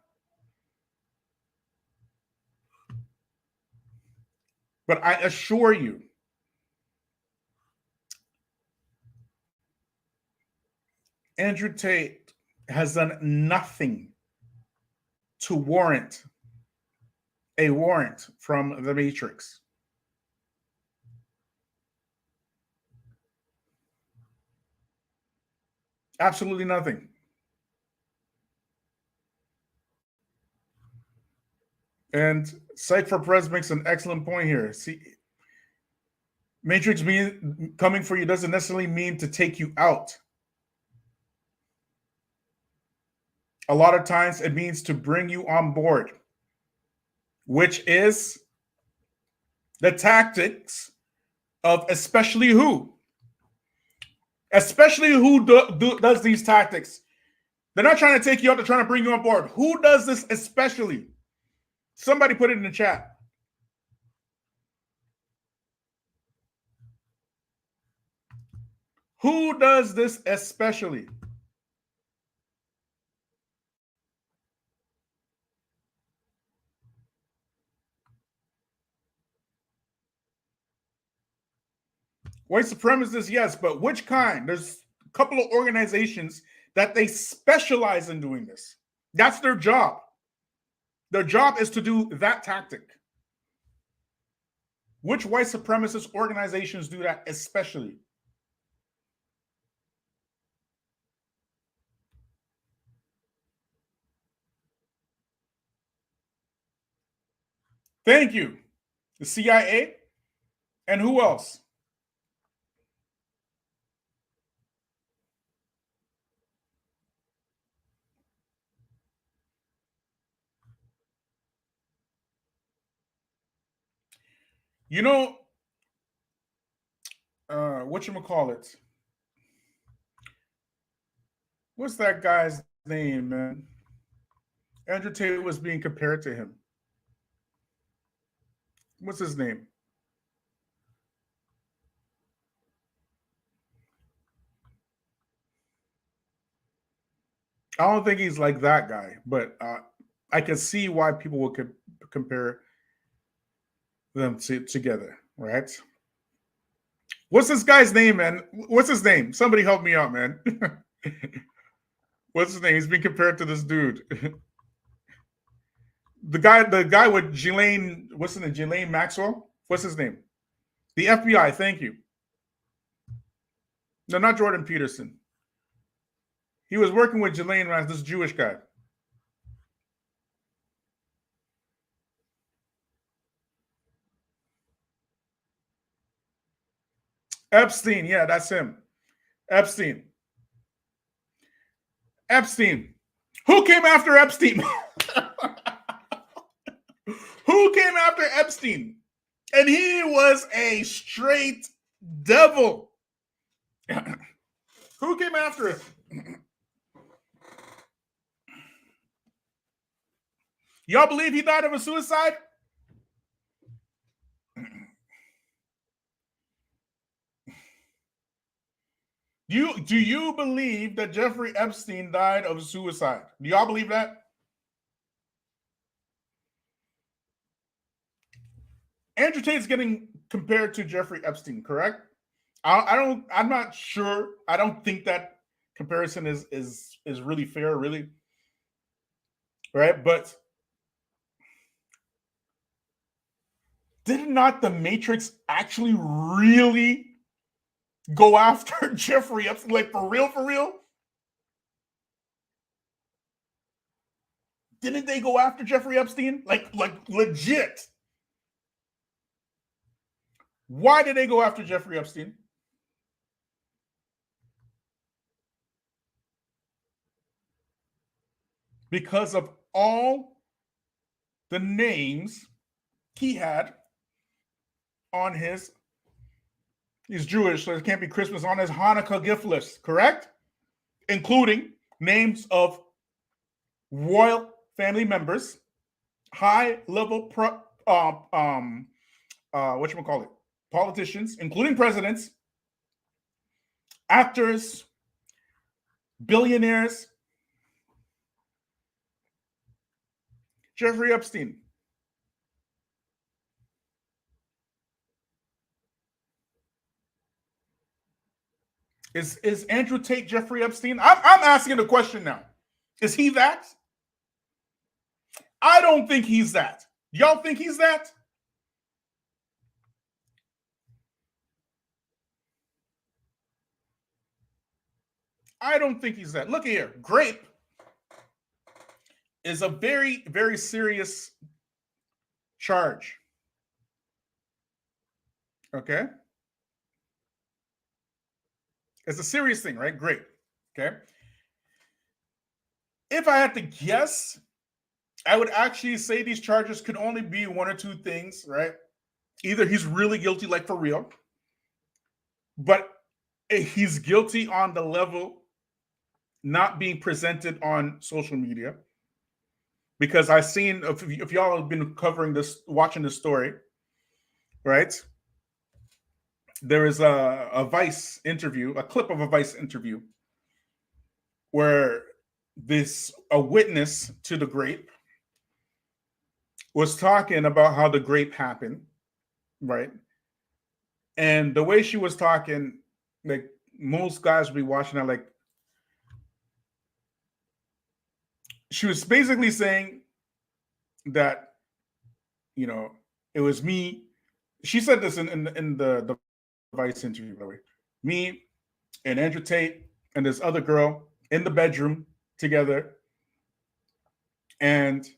But I assure you, Andrew Tate has done nothing to warrant a warrant from the Matrix. Absolutely nothing. And Psych for Press makes an excellent point here. See, Matrix coming for you doesn't necessarily mean to take you out. A lot of times it means to bring you on board, which is the tactics of especially who? Especially who does these tactics. They're not trying to take you out, they're trying to bring you on board. Who does this especially? Somebody put it in the chat. Who does this especially? White supremacists, yes, but which kind? There's a couple of organizations that they specialize in doing this. That's their job. Their job is to do that tactic. Which white supremacist organizations do that especially? Thank you. The CIA? And who else? You know, whatchamacallit? What's that guy's name, man? Andrew Tate was being compared to him. What's his name? I don't think he's like that guy, but I can see why people would compare them together, right? What's this guy's name, man? What's his name? Somebody help me out, man. What's his name? He's being compared to this dude. The guy with Ghislaine, what's his name? Ghislaine Maxwell? What's his name? The FBI, thank you. No, not Jordan Peterson. He was working with Ghislaine Maxwell, this Jewish guy. Epstein, yeah, that's him. Epstein. Who came after Epstein? Who came after Epstein? And he was a straight devil. Who came after him? Y'all believe he died of a suicide? Do you believe that Jeffrey Epstein died of suicide? Do y'all believe that? Andrew Tate's getting compared to Jeffrey Epstein, correct? I'm not sure. I don't think that comparison is really fair, really. Right? But did not the Matrix actually really go after Jeffrey Epstein? Like, for real, for real? Didn't they go after Jeffrey Epstein? Like legit. Why did they go after Jeffrey Epstein? Because of all the names he had on his, he's Jewish, so it can't be Christmas, on his Hanukkah gift list, correct? Including names of royal family members, high-level politicians, including presidents, actors, billionaires. Jeffrey Epstein. Is Andrew Tate Jeffrey Epstein? I'm asking the question now. Is he that? I don't think he's that. Y'all think he's that? I don't think he's that. Look here. Grape is a very, very serious charge. Okay? It's a serious thing, right? Grape. Okay? If I had to guess, I would actually say these charges could only be one or two things, right? Either he's really guilty, like for real, but he's guilty on the level not being presented on social media. Because I've seen, if y'all have been covering this, watching this story, right? There is a Vice interview, a clip of a Vice interview, where a witness to the grape was talking about how the grape happened, right? And the way she was talking, like most guys would be watching her, like she was basically saying that, you know, it was me. She said this in the Vice interview, by the way. Me and Andrew Tate and this other girl in the bedroom together. And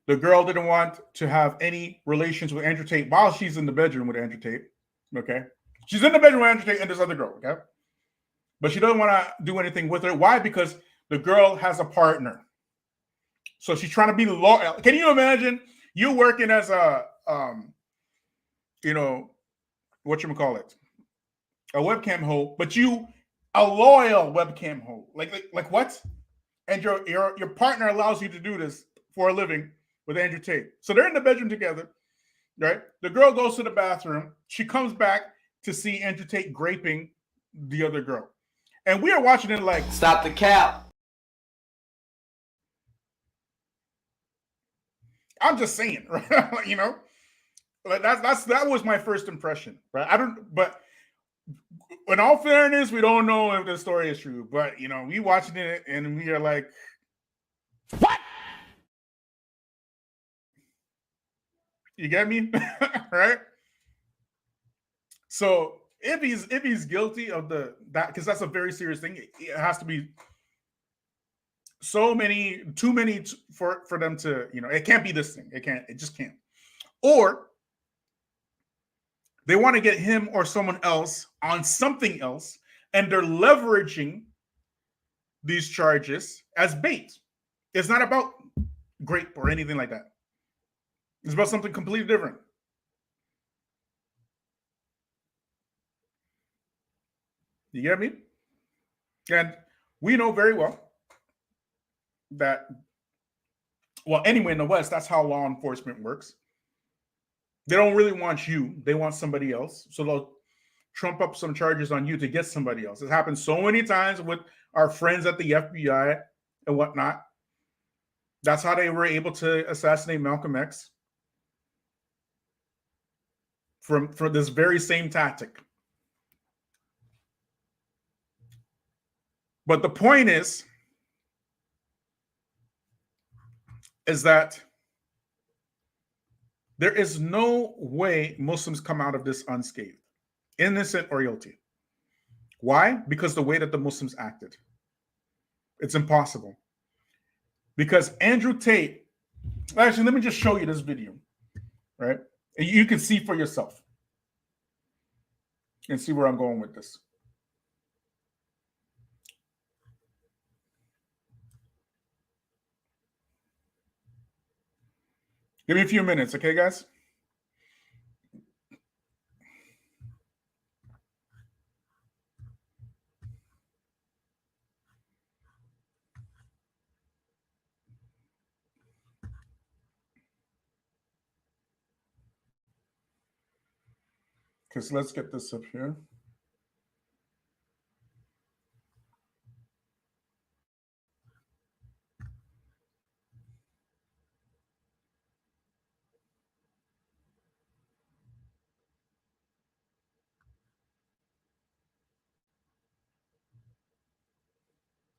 the girl didn't want to have any relations with Andrew Tate while she's in the bedroom with Andrew Tate. Okay. She's in the bedroom with Andrew Tate and this other girl. Okay. But she doesn't want to do anything with her. Why? Because the girl has a partner. So she's trying to be loyal. Can you imagine you working as a, whatchamacallit, a webcam hoe, but you a loyal webcam hoe. Like what? And your partner allows you to do this for a living with Andrew Tate. So they're in the bedroom together, right? The girl goes to the bathroom. She comes back to see Andrew Tate graping the other girl. And we are watching it like, stop the cap. I'm just saying, right? You know, like that was my first impression, right? But in all fairness, we don't know if the story is true. But you know, we watching it and we are like, what? You get me? Right? So if he's guilty of that, because that's a very serious thing, it has to be too many for them to, you know, it can't be this thing. It just can't. Or they want to get him or someone else on something else, and they're leveraging these charges as bait. It's not about grape or anything like that. It's about something completely different. You get me? And we know very well that, well, anyway, in the West, that's how law enforcement works. They don't really want you. They want somebody else. So they'll trump up some charges on you to get somebody else. It happens so many times with our friends at the FBI and whatnot. That's how they were able to assassinate Malcolm X. For this very same tactic. But the point is that there is no way Muslims come out of this unscathed, innocent or guilty. Why? Because the way that the Muslims acted. It's impossible. Because Andrew Tate, actually, let me just show you this video, right? And you can see for yourself and see where I'm going with this. Give me a few minutes, okay, guys? Because let's get this up here.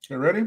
You ready?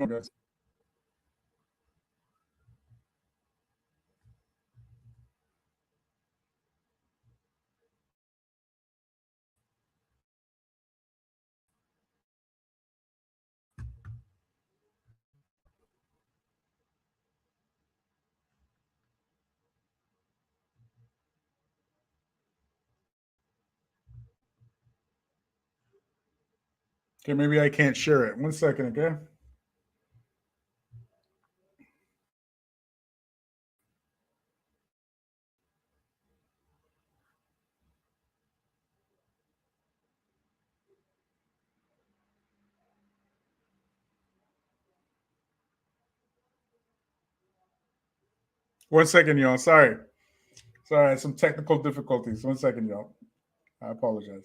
Okay. Okay, maybe I can't share it. 1 second, okay? One second, y'all. Sorry. Sorry, some technical difficulties. 1 second, y'all. I apologize.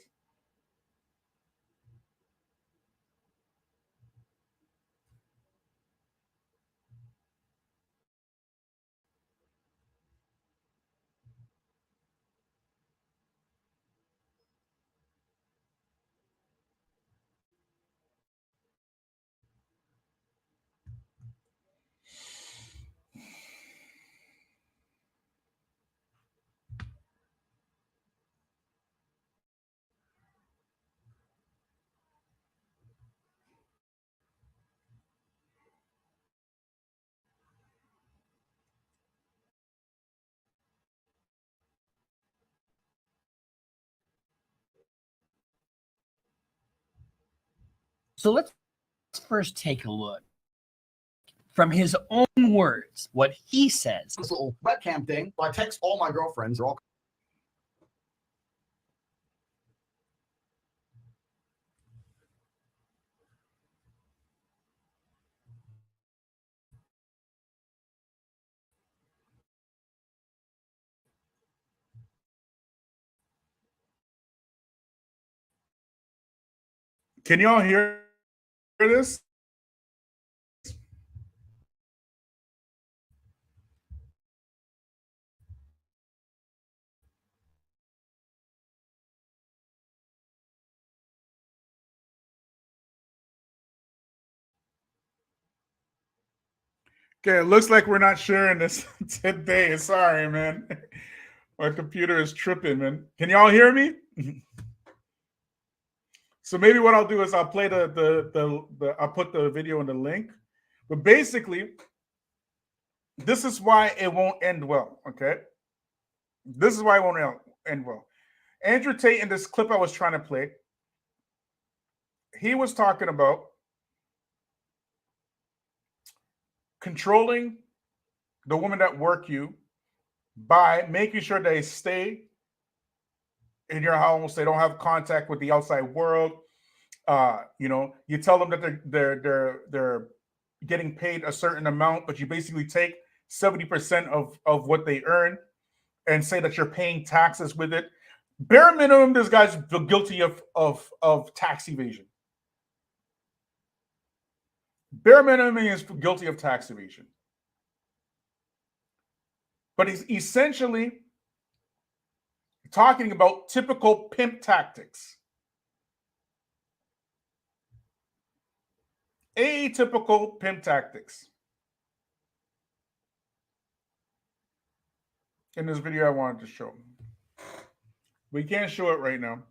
So let's first take a look from his own words, what he says. This little webcam thing, I text all my girlfriends. They're all. Can y'all hear this? Okay, it looks like we're not sharing this today. Sorry, man. My computer is tripping, man. Can y'all hear me? So maybe what I'll do is I'll play I'll put the video in the link. But basically, this is why it won't end well, okay? This is why it won't end well. Andrew Tate, in this clip I was trying to play, he was talking about controlling the women that work you by making sure they stay in your house, they don't have contact with the outside world. You tell them that they're getting paid a certain amount, but you basically take 70% of what they earn and say that you're paying taxes with it. Bare minimum, this guy's guilty of tax evasion. Bare minimum, he is guilty of tax evasion. But he's essentially talking about typical pimp tactics. Atypical pimp tactics. In this video I wanted to show. We can't show it right now.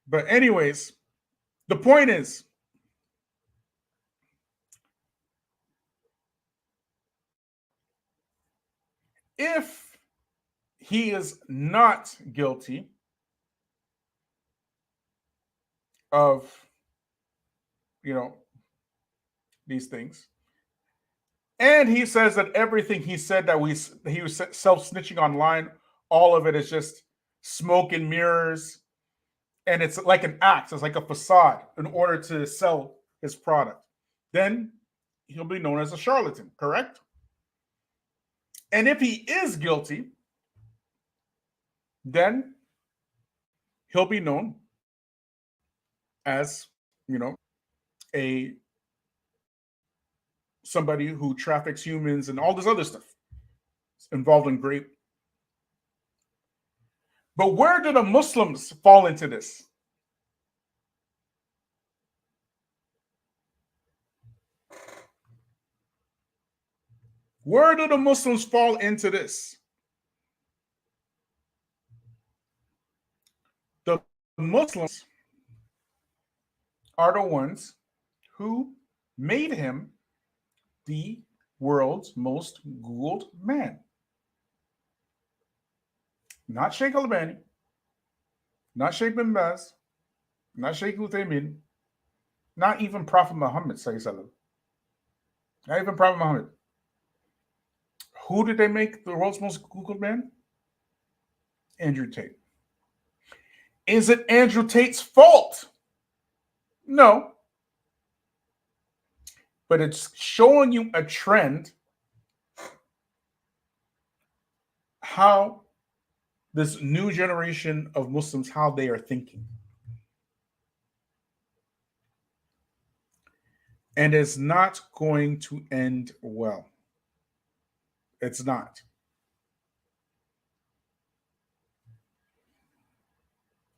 But anyways, the point is, if he is not guilty of, these things, and he says that everything he said that he was self-snitching online, all of it is just smoke and mirrors, and it's like an act, it's like a facade in order to sell his product, then he'll be known as a charlatan, correct? And if he is guilty, then he'll be known as, a somebody who traffics humans and all this other stuff involved in grape. But where do the Muslims fall into this? Where do the Muslims fall into this? The Muslims are the ones who made him the world's most Googled man. Not Sheikh Al-Albani, not Sheikh bin Baz, not Sheikh Uthaymeen, not even Prophet Muhammad, not even Prophet Muhammad. Who did they make the world's most Googled man? Andrew Tate. Is it Andrew Tate's fault? No. But it's showing you a trend, how this new generation of Muslims, how they are thinking. And it's not going to end well. It's not.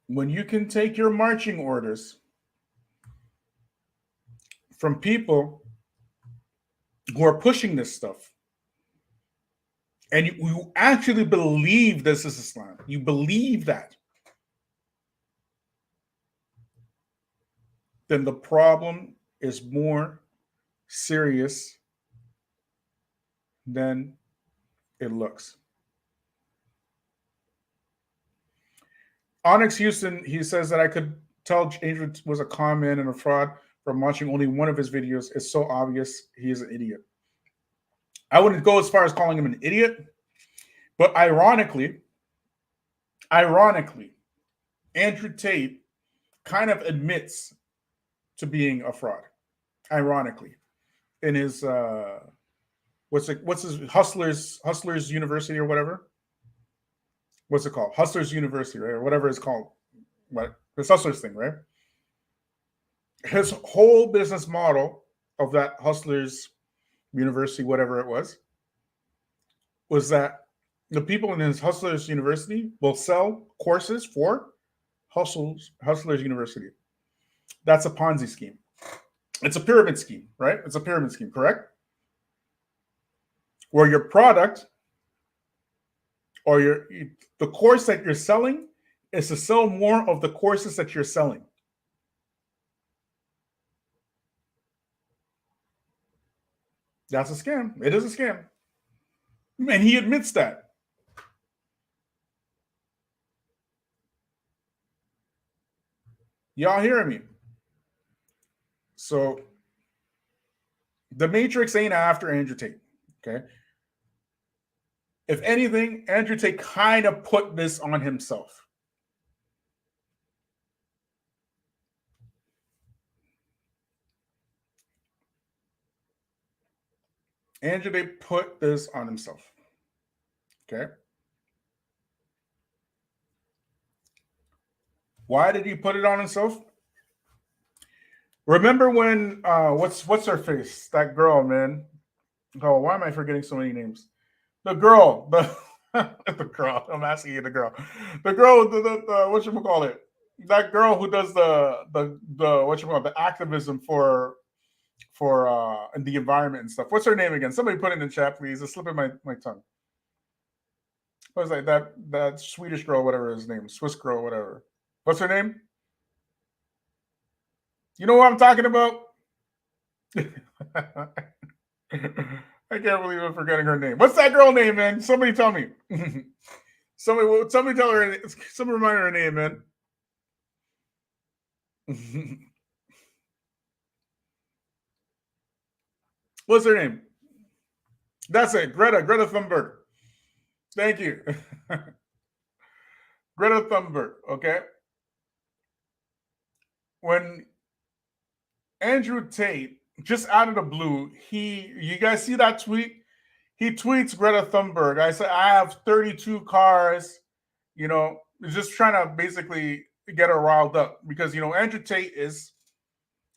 When you can take your marching orders from people who are pushing this stuff, and you actually believe this is Islam, you believe that, then the problem is more serious than it looks. Onyx Houston, he says that I could tell Andrew was a con man and a fraud from watching only one of his videos. It's so obvious he is an idiot. I wouldn't go as far as calling him an idiot, but ironically, Andrew Tate kind of admits to being a fraud. Ironically, in his what's his Hustlers University or whatever? What's it called? Hustlers University, right? Or whatever it's called. What? This Hustlers thing, right? His whole business model of that Hustlers University, whatever it was that the people in his Hustlers University will sell courses for Hustlers University. That's a Ponzi scheme. It's a pyramid scheme, right? It's a pyramid scheme, correct? Where your product or the course that you're selling is to sell more of the courses that you're selling. That's a scam. It is a scam. And he admits that. Y'all hearing me? So the Matrix ain't after Andrew Tate, okay? If anything, Andrew Tate kind of put this on himself. Andrew Tate put this on himself, okay? Why did he put it on himself? Remember when what's her face? That girl, man. Oh, why am I forgetting so many names? The girl, the girl. I'm asking you, the girl. The girl, the whatchamacallit? That girl who does the whatchamacallit, the activism for the environment and stuff. What's her name again? Somebody put it in the chat, please. It's slipping my tongue. What was like that Swedish girl, whatever his name, Swiss girl, whatever. What's her name? You know what I'm talking about? I can't believe I'm forgetting her name. What's that girl name, man? Somebody tell me. Somebody tell her. Somebody remind her name, man. What's her name? That's it. Greta Thunberg. Thank you. Greta Thunberg, okay? When Andrew Tate, just out of the blue, you guys see that tweet? He tweets Greta Thunberg. I said, I have 32 cars, just trying to basically get her riled up because, Andrew Tate is,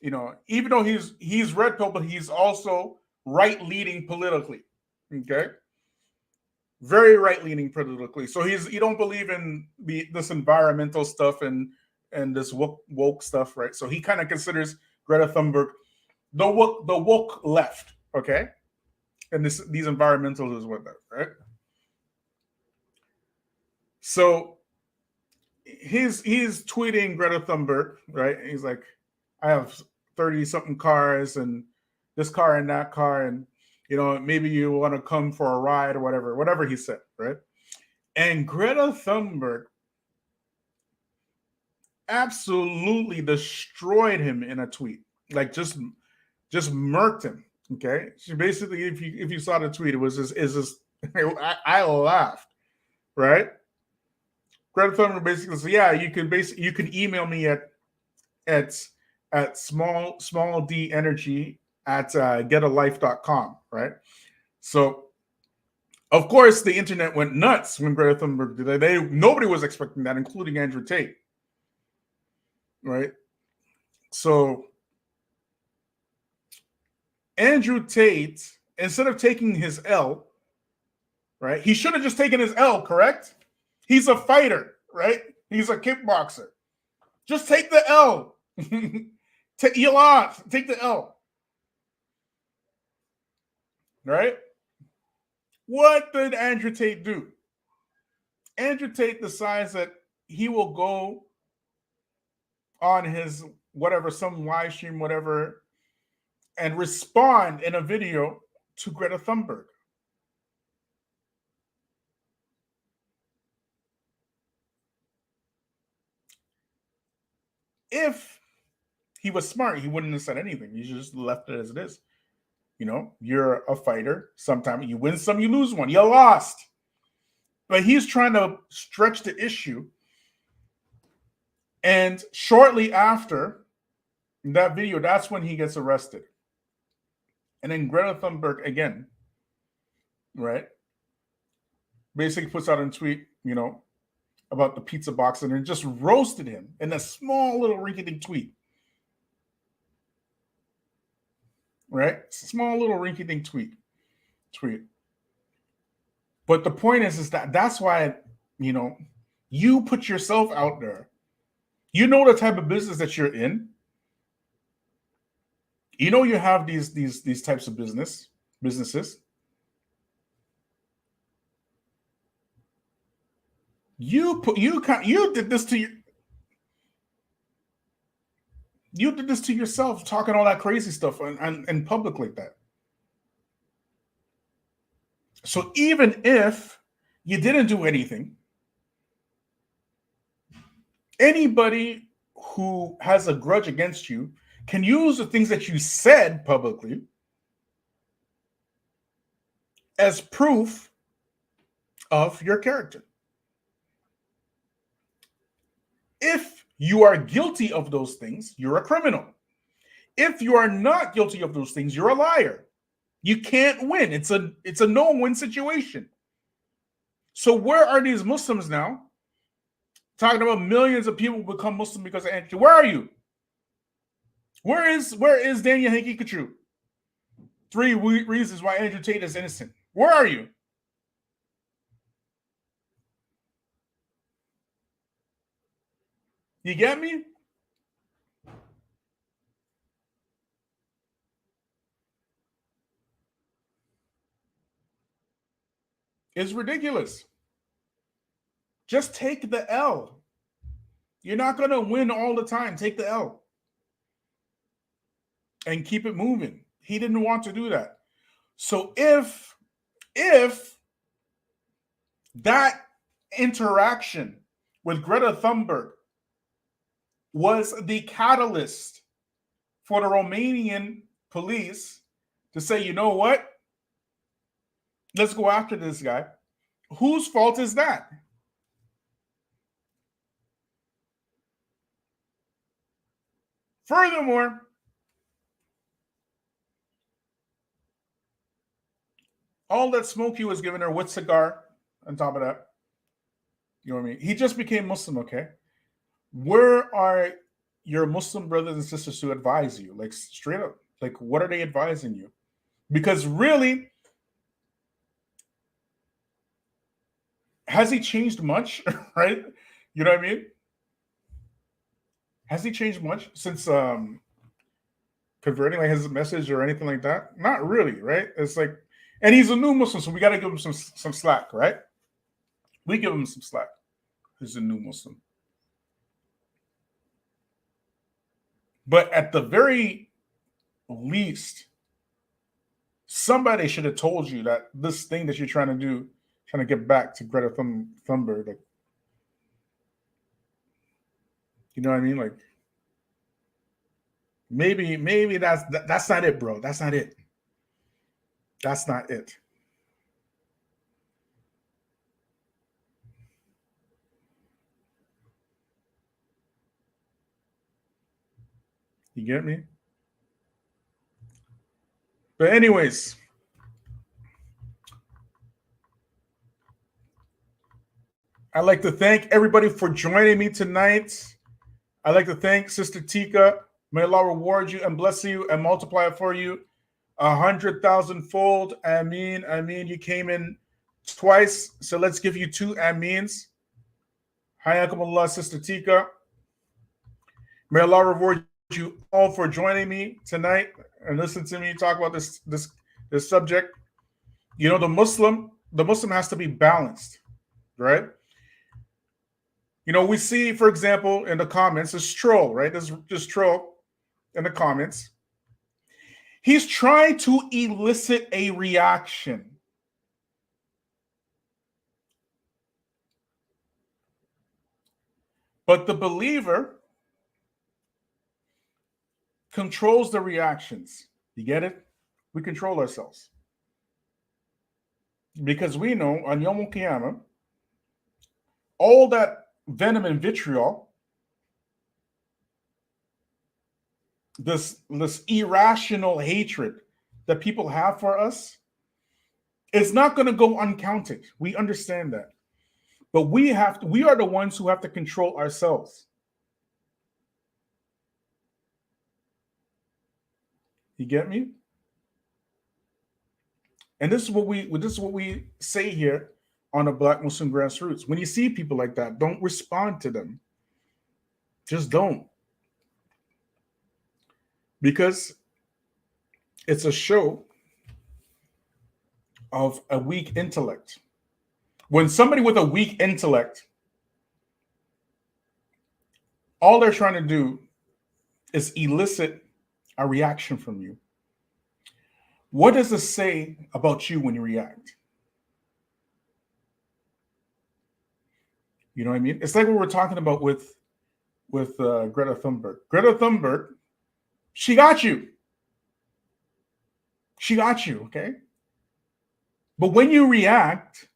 even though he's red pill, but he's also right-leaning politically, okay? Very right-leaning politically. So he don't believe in this environmental stuff and this woke stuff, right? So he kind of considers Greta Thunberg the woke left, okay? And these environmentalists with that, right? So he's tweeting Greta Thunberg, right? He's like, I have 30-something cars and this car and that car, and maybe you want to come for a ride or whatever he said, right? And Greta Thunberg absolutely destroyed him in a tweet, like just murked him. Okay, she basically, if you saw the tweet, it was just I laughed, right? Greta Thunberg basically said, yeah, you can email me at small d energy at getalife.com, right? So of course the internet went nuts when Greta Thunberg did that. Nobody was expecting that, including Andrew Tate, right? So Andrew Tate, instead of taking his L, right? He should have just taken his L, correct? He's a fighter, right? He's a kickboxer. Just take the L. Take the L. Right? What did Andrew Tate do? Andrew Tate decides that he will go on his some live stream, whatever, and respond in a video to Greta Thunberg. If he was smart, he wouldn't have said anything. He just left it as it is. You're a fighter. Sometimes you win some, you lose one. You lost. But he's trying to stretch the issue. And shortly after that video, that's when he gets arrested. And then Greta Thunberg again, right, basically puts out a tweet, about the pizza box and just roasted him in a small little rinky-dink tweet. Right? Small little rinky-dink tweet. But the point is that's why, you put yourself out there. You know the type of business that you're in. You have these types of businesses. You did this to you did this to yourself, talking all that crazy stuff in public like that. So even if you didn't do anything, anybody who has a grudge against you can use the things that you said publicly as proof of your character. If you are guilty of those things, you're a criminal. If you are not guilty of those things, you're a liar. You can't win. It's a no-win situation. So where are these Muslims now? Talking about millions of people become Muslim because of Andrew. Where are you? Where is Daniel Hanky Kachu? 3 reasons why Andrew Tate is innocent. Where are you? You get me? It's ridiculous. Just take the L. You're not going to win all the time. Take the L. And keep it moving. He didn't want to do that. So if that interaction with Greta Thunberg was the catalyst for the Romanian police to say, you know what? Let's go after this guy. Whose fault is that? Furthermore, all that smoke he was giving her with cigar on top of that, you know what I mean? He just became Muslim, okay? Where are your Muslim brothers and sisters who advise you? Like, straight up. Like, what are they advising you? Because really, has he changed much, right? You know what I mean? Has he changed much since converting, like his message or anything like that? Not really, right? It's like, and he's a new Muslim, so we got to give him some slack, right? We give him some slack. He's a new Muslim. But at the very least, somebody should have told you that this thing that you're trying to do, trying to get back to Greta Thunberg, like, you know what I mean? Like, maybe that's not it, bro. That's not it. That's not it. You get me? But anyways, I'd like to thank everybody for joining me tonight. I'd like to thank Sister Tika. May Allah reward you and bless you and multiply it for you 100,000-fold. Ameen, ameen. You came in twice, so let's give you 2 ameens. Hayakum Allah, Sister Tika. May Allah reward you all for joining me tonight and listen to me talk about this subject. You know, the Muslim has to be balanced, right? You know, we see, for example, in the comments, this troll, right? This troll in the comments. He's trying to elicit a reaction. But the believer controls the reactions. You get it? We control ourselves. Because we know on Yom Kippur, all that venom and vitriol, this irrational hatred that people have for us, is not going to go uncounted. We understand that. But we are the ones who have to control ourselves. You get me? And this is what we say here on the Black Muslim Grassroots. When you see people like that, don't respond to them. Just don't. Because it's a show of a weak intellect. When somebody with a weak intellect, all they're trying to do is elicit a reaction from you. What does this say about you when you react? You know what I mean? It's like what we're talking about with Greta Thunberg. Greta Thunberg, she got you. She got you, okay? But when you react,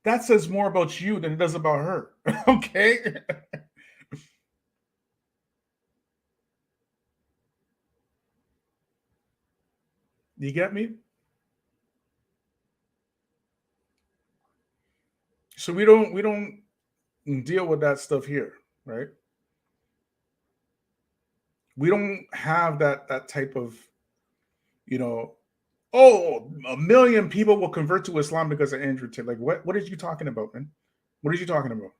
that says more about you than it does about her, okay? You get me? So we don't deal with that stuff here, right? We don't have that type of, you know, oh, 1 million people will convert to Islam because of Andrew Tate. Like, what are you talking about, man? What are you talking about?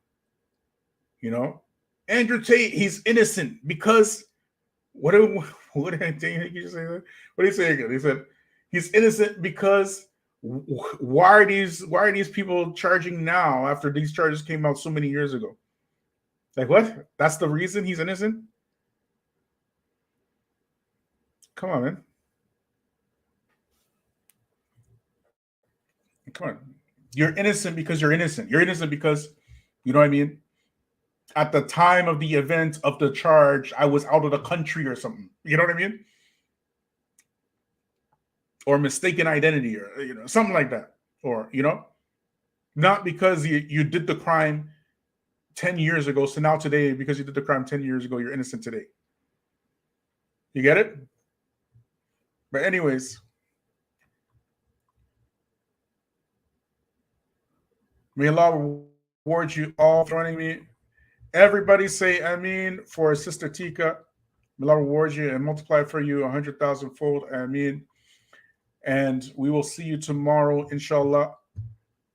You know, Andrew Tate, he's innocent because what did I think you say? What did he say again? He said he's innocent because why are these people charging now after these charges came out so many years ago? Like, what? That's the reason he's innocent? Come on, man. Come on. You're innocent because you're innocent. You're innocent because, you know what I mean? At the time of the event of the charge, I was out of the country or something. You know what I mean? Or mistaken identity, or, you know, something like that. Or, you know, not because you did the crime 10 years ago, so now today, because you did the crime 10 years ago, you're innocent today. You get it? But anyways, may Allah reward you all for joining me. Everybody say Ameen for Sister Tika. May Allah reward you and multiply for you 100,000 fold. Ameen. And we will see you tomorrow, inshallah.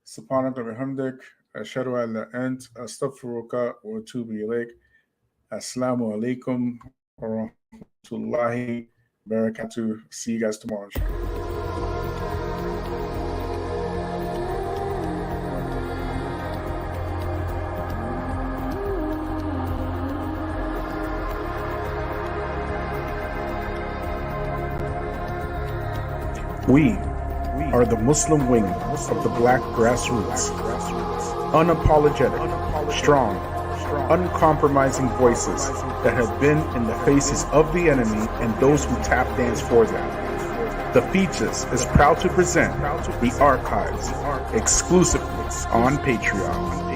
Subhanaka wa bihamdik. Ashhadu an la ant astaghfiruka wa atubu ilayk. Assalamu alaikum wa rahmatullahi wa barakatuh. See you guys tomorrow. We are the Muslim wing of the Black grassroots. Unapologetic, strong, uncompromising voices that have been in the faces of the enemy and those who tap dance for them. The Feachaz is proud to present the archives exclusively on Patreon.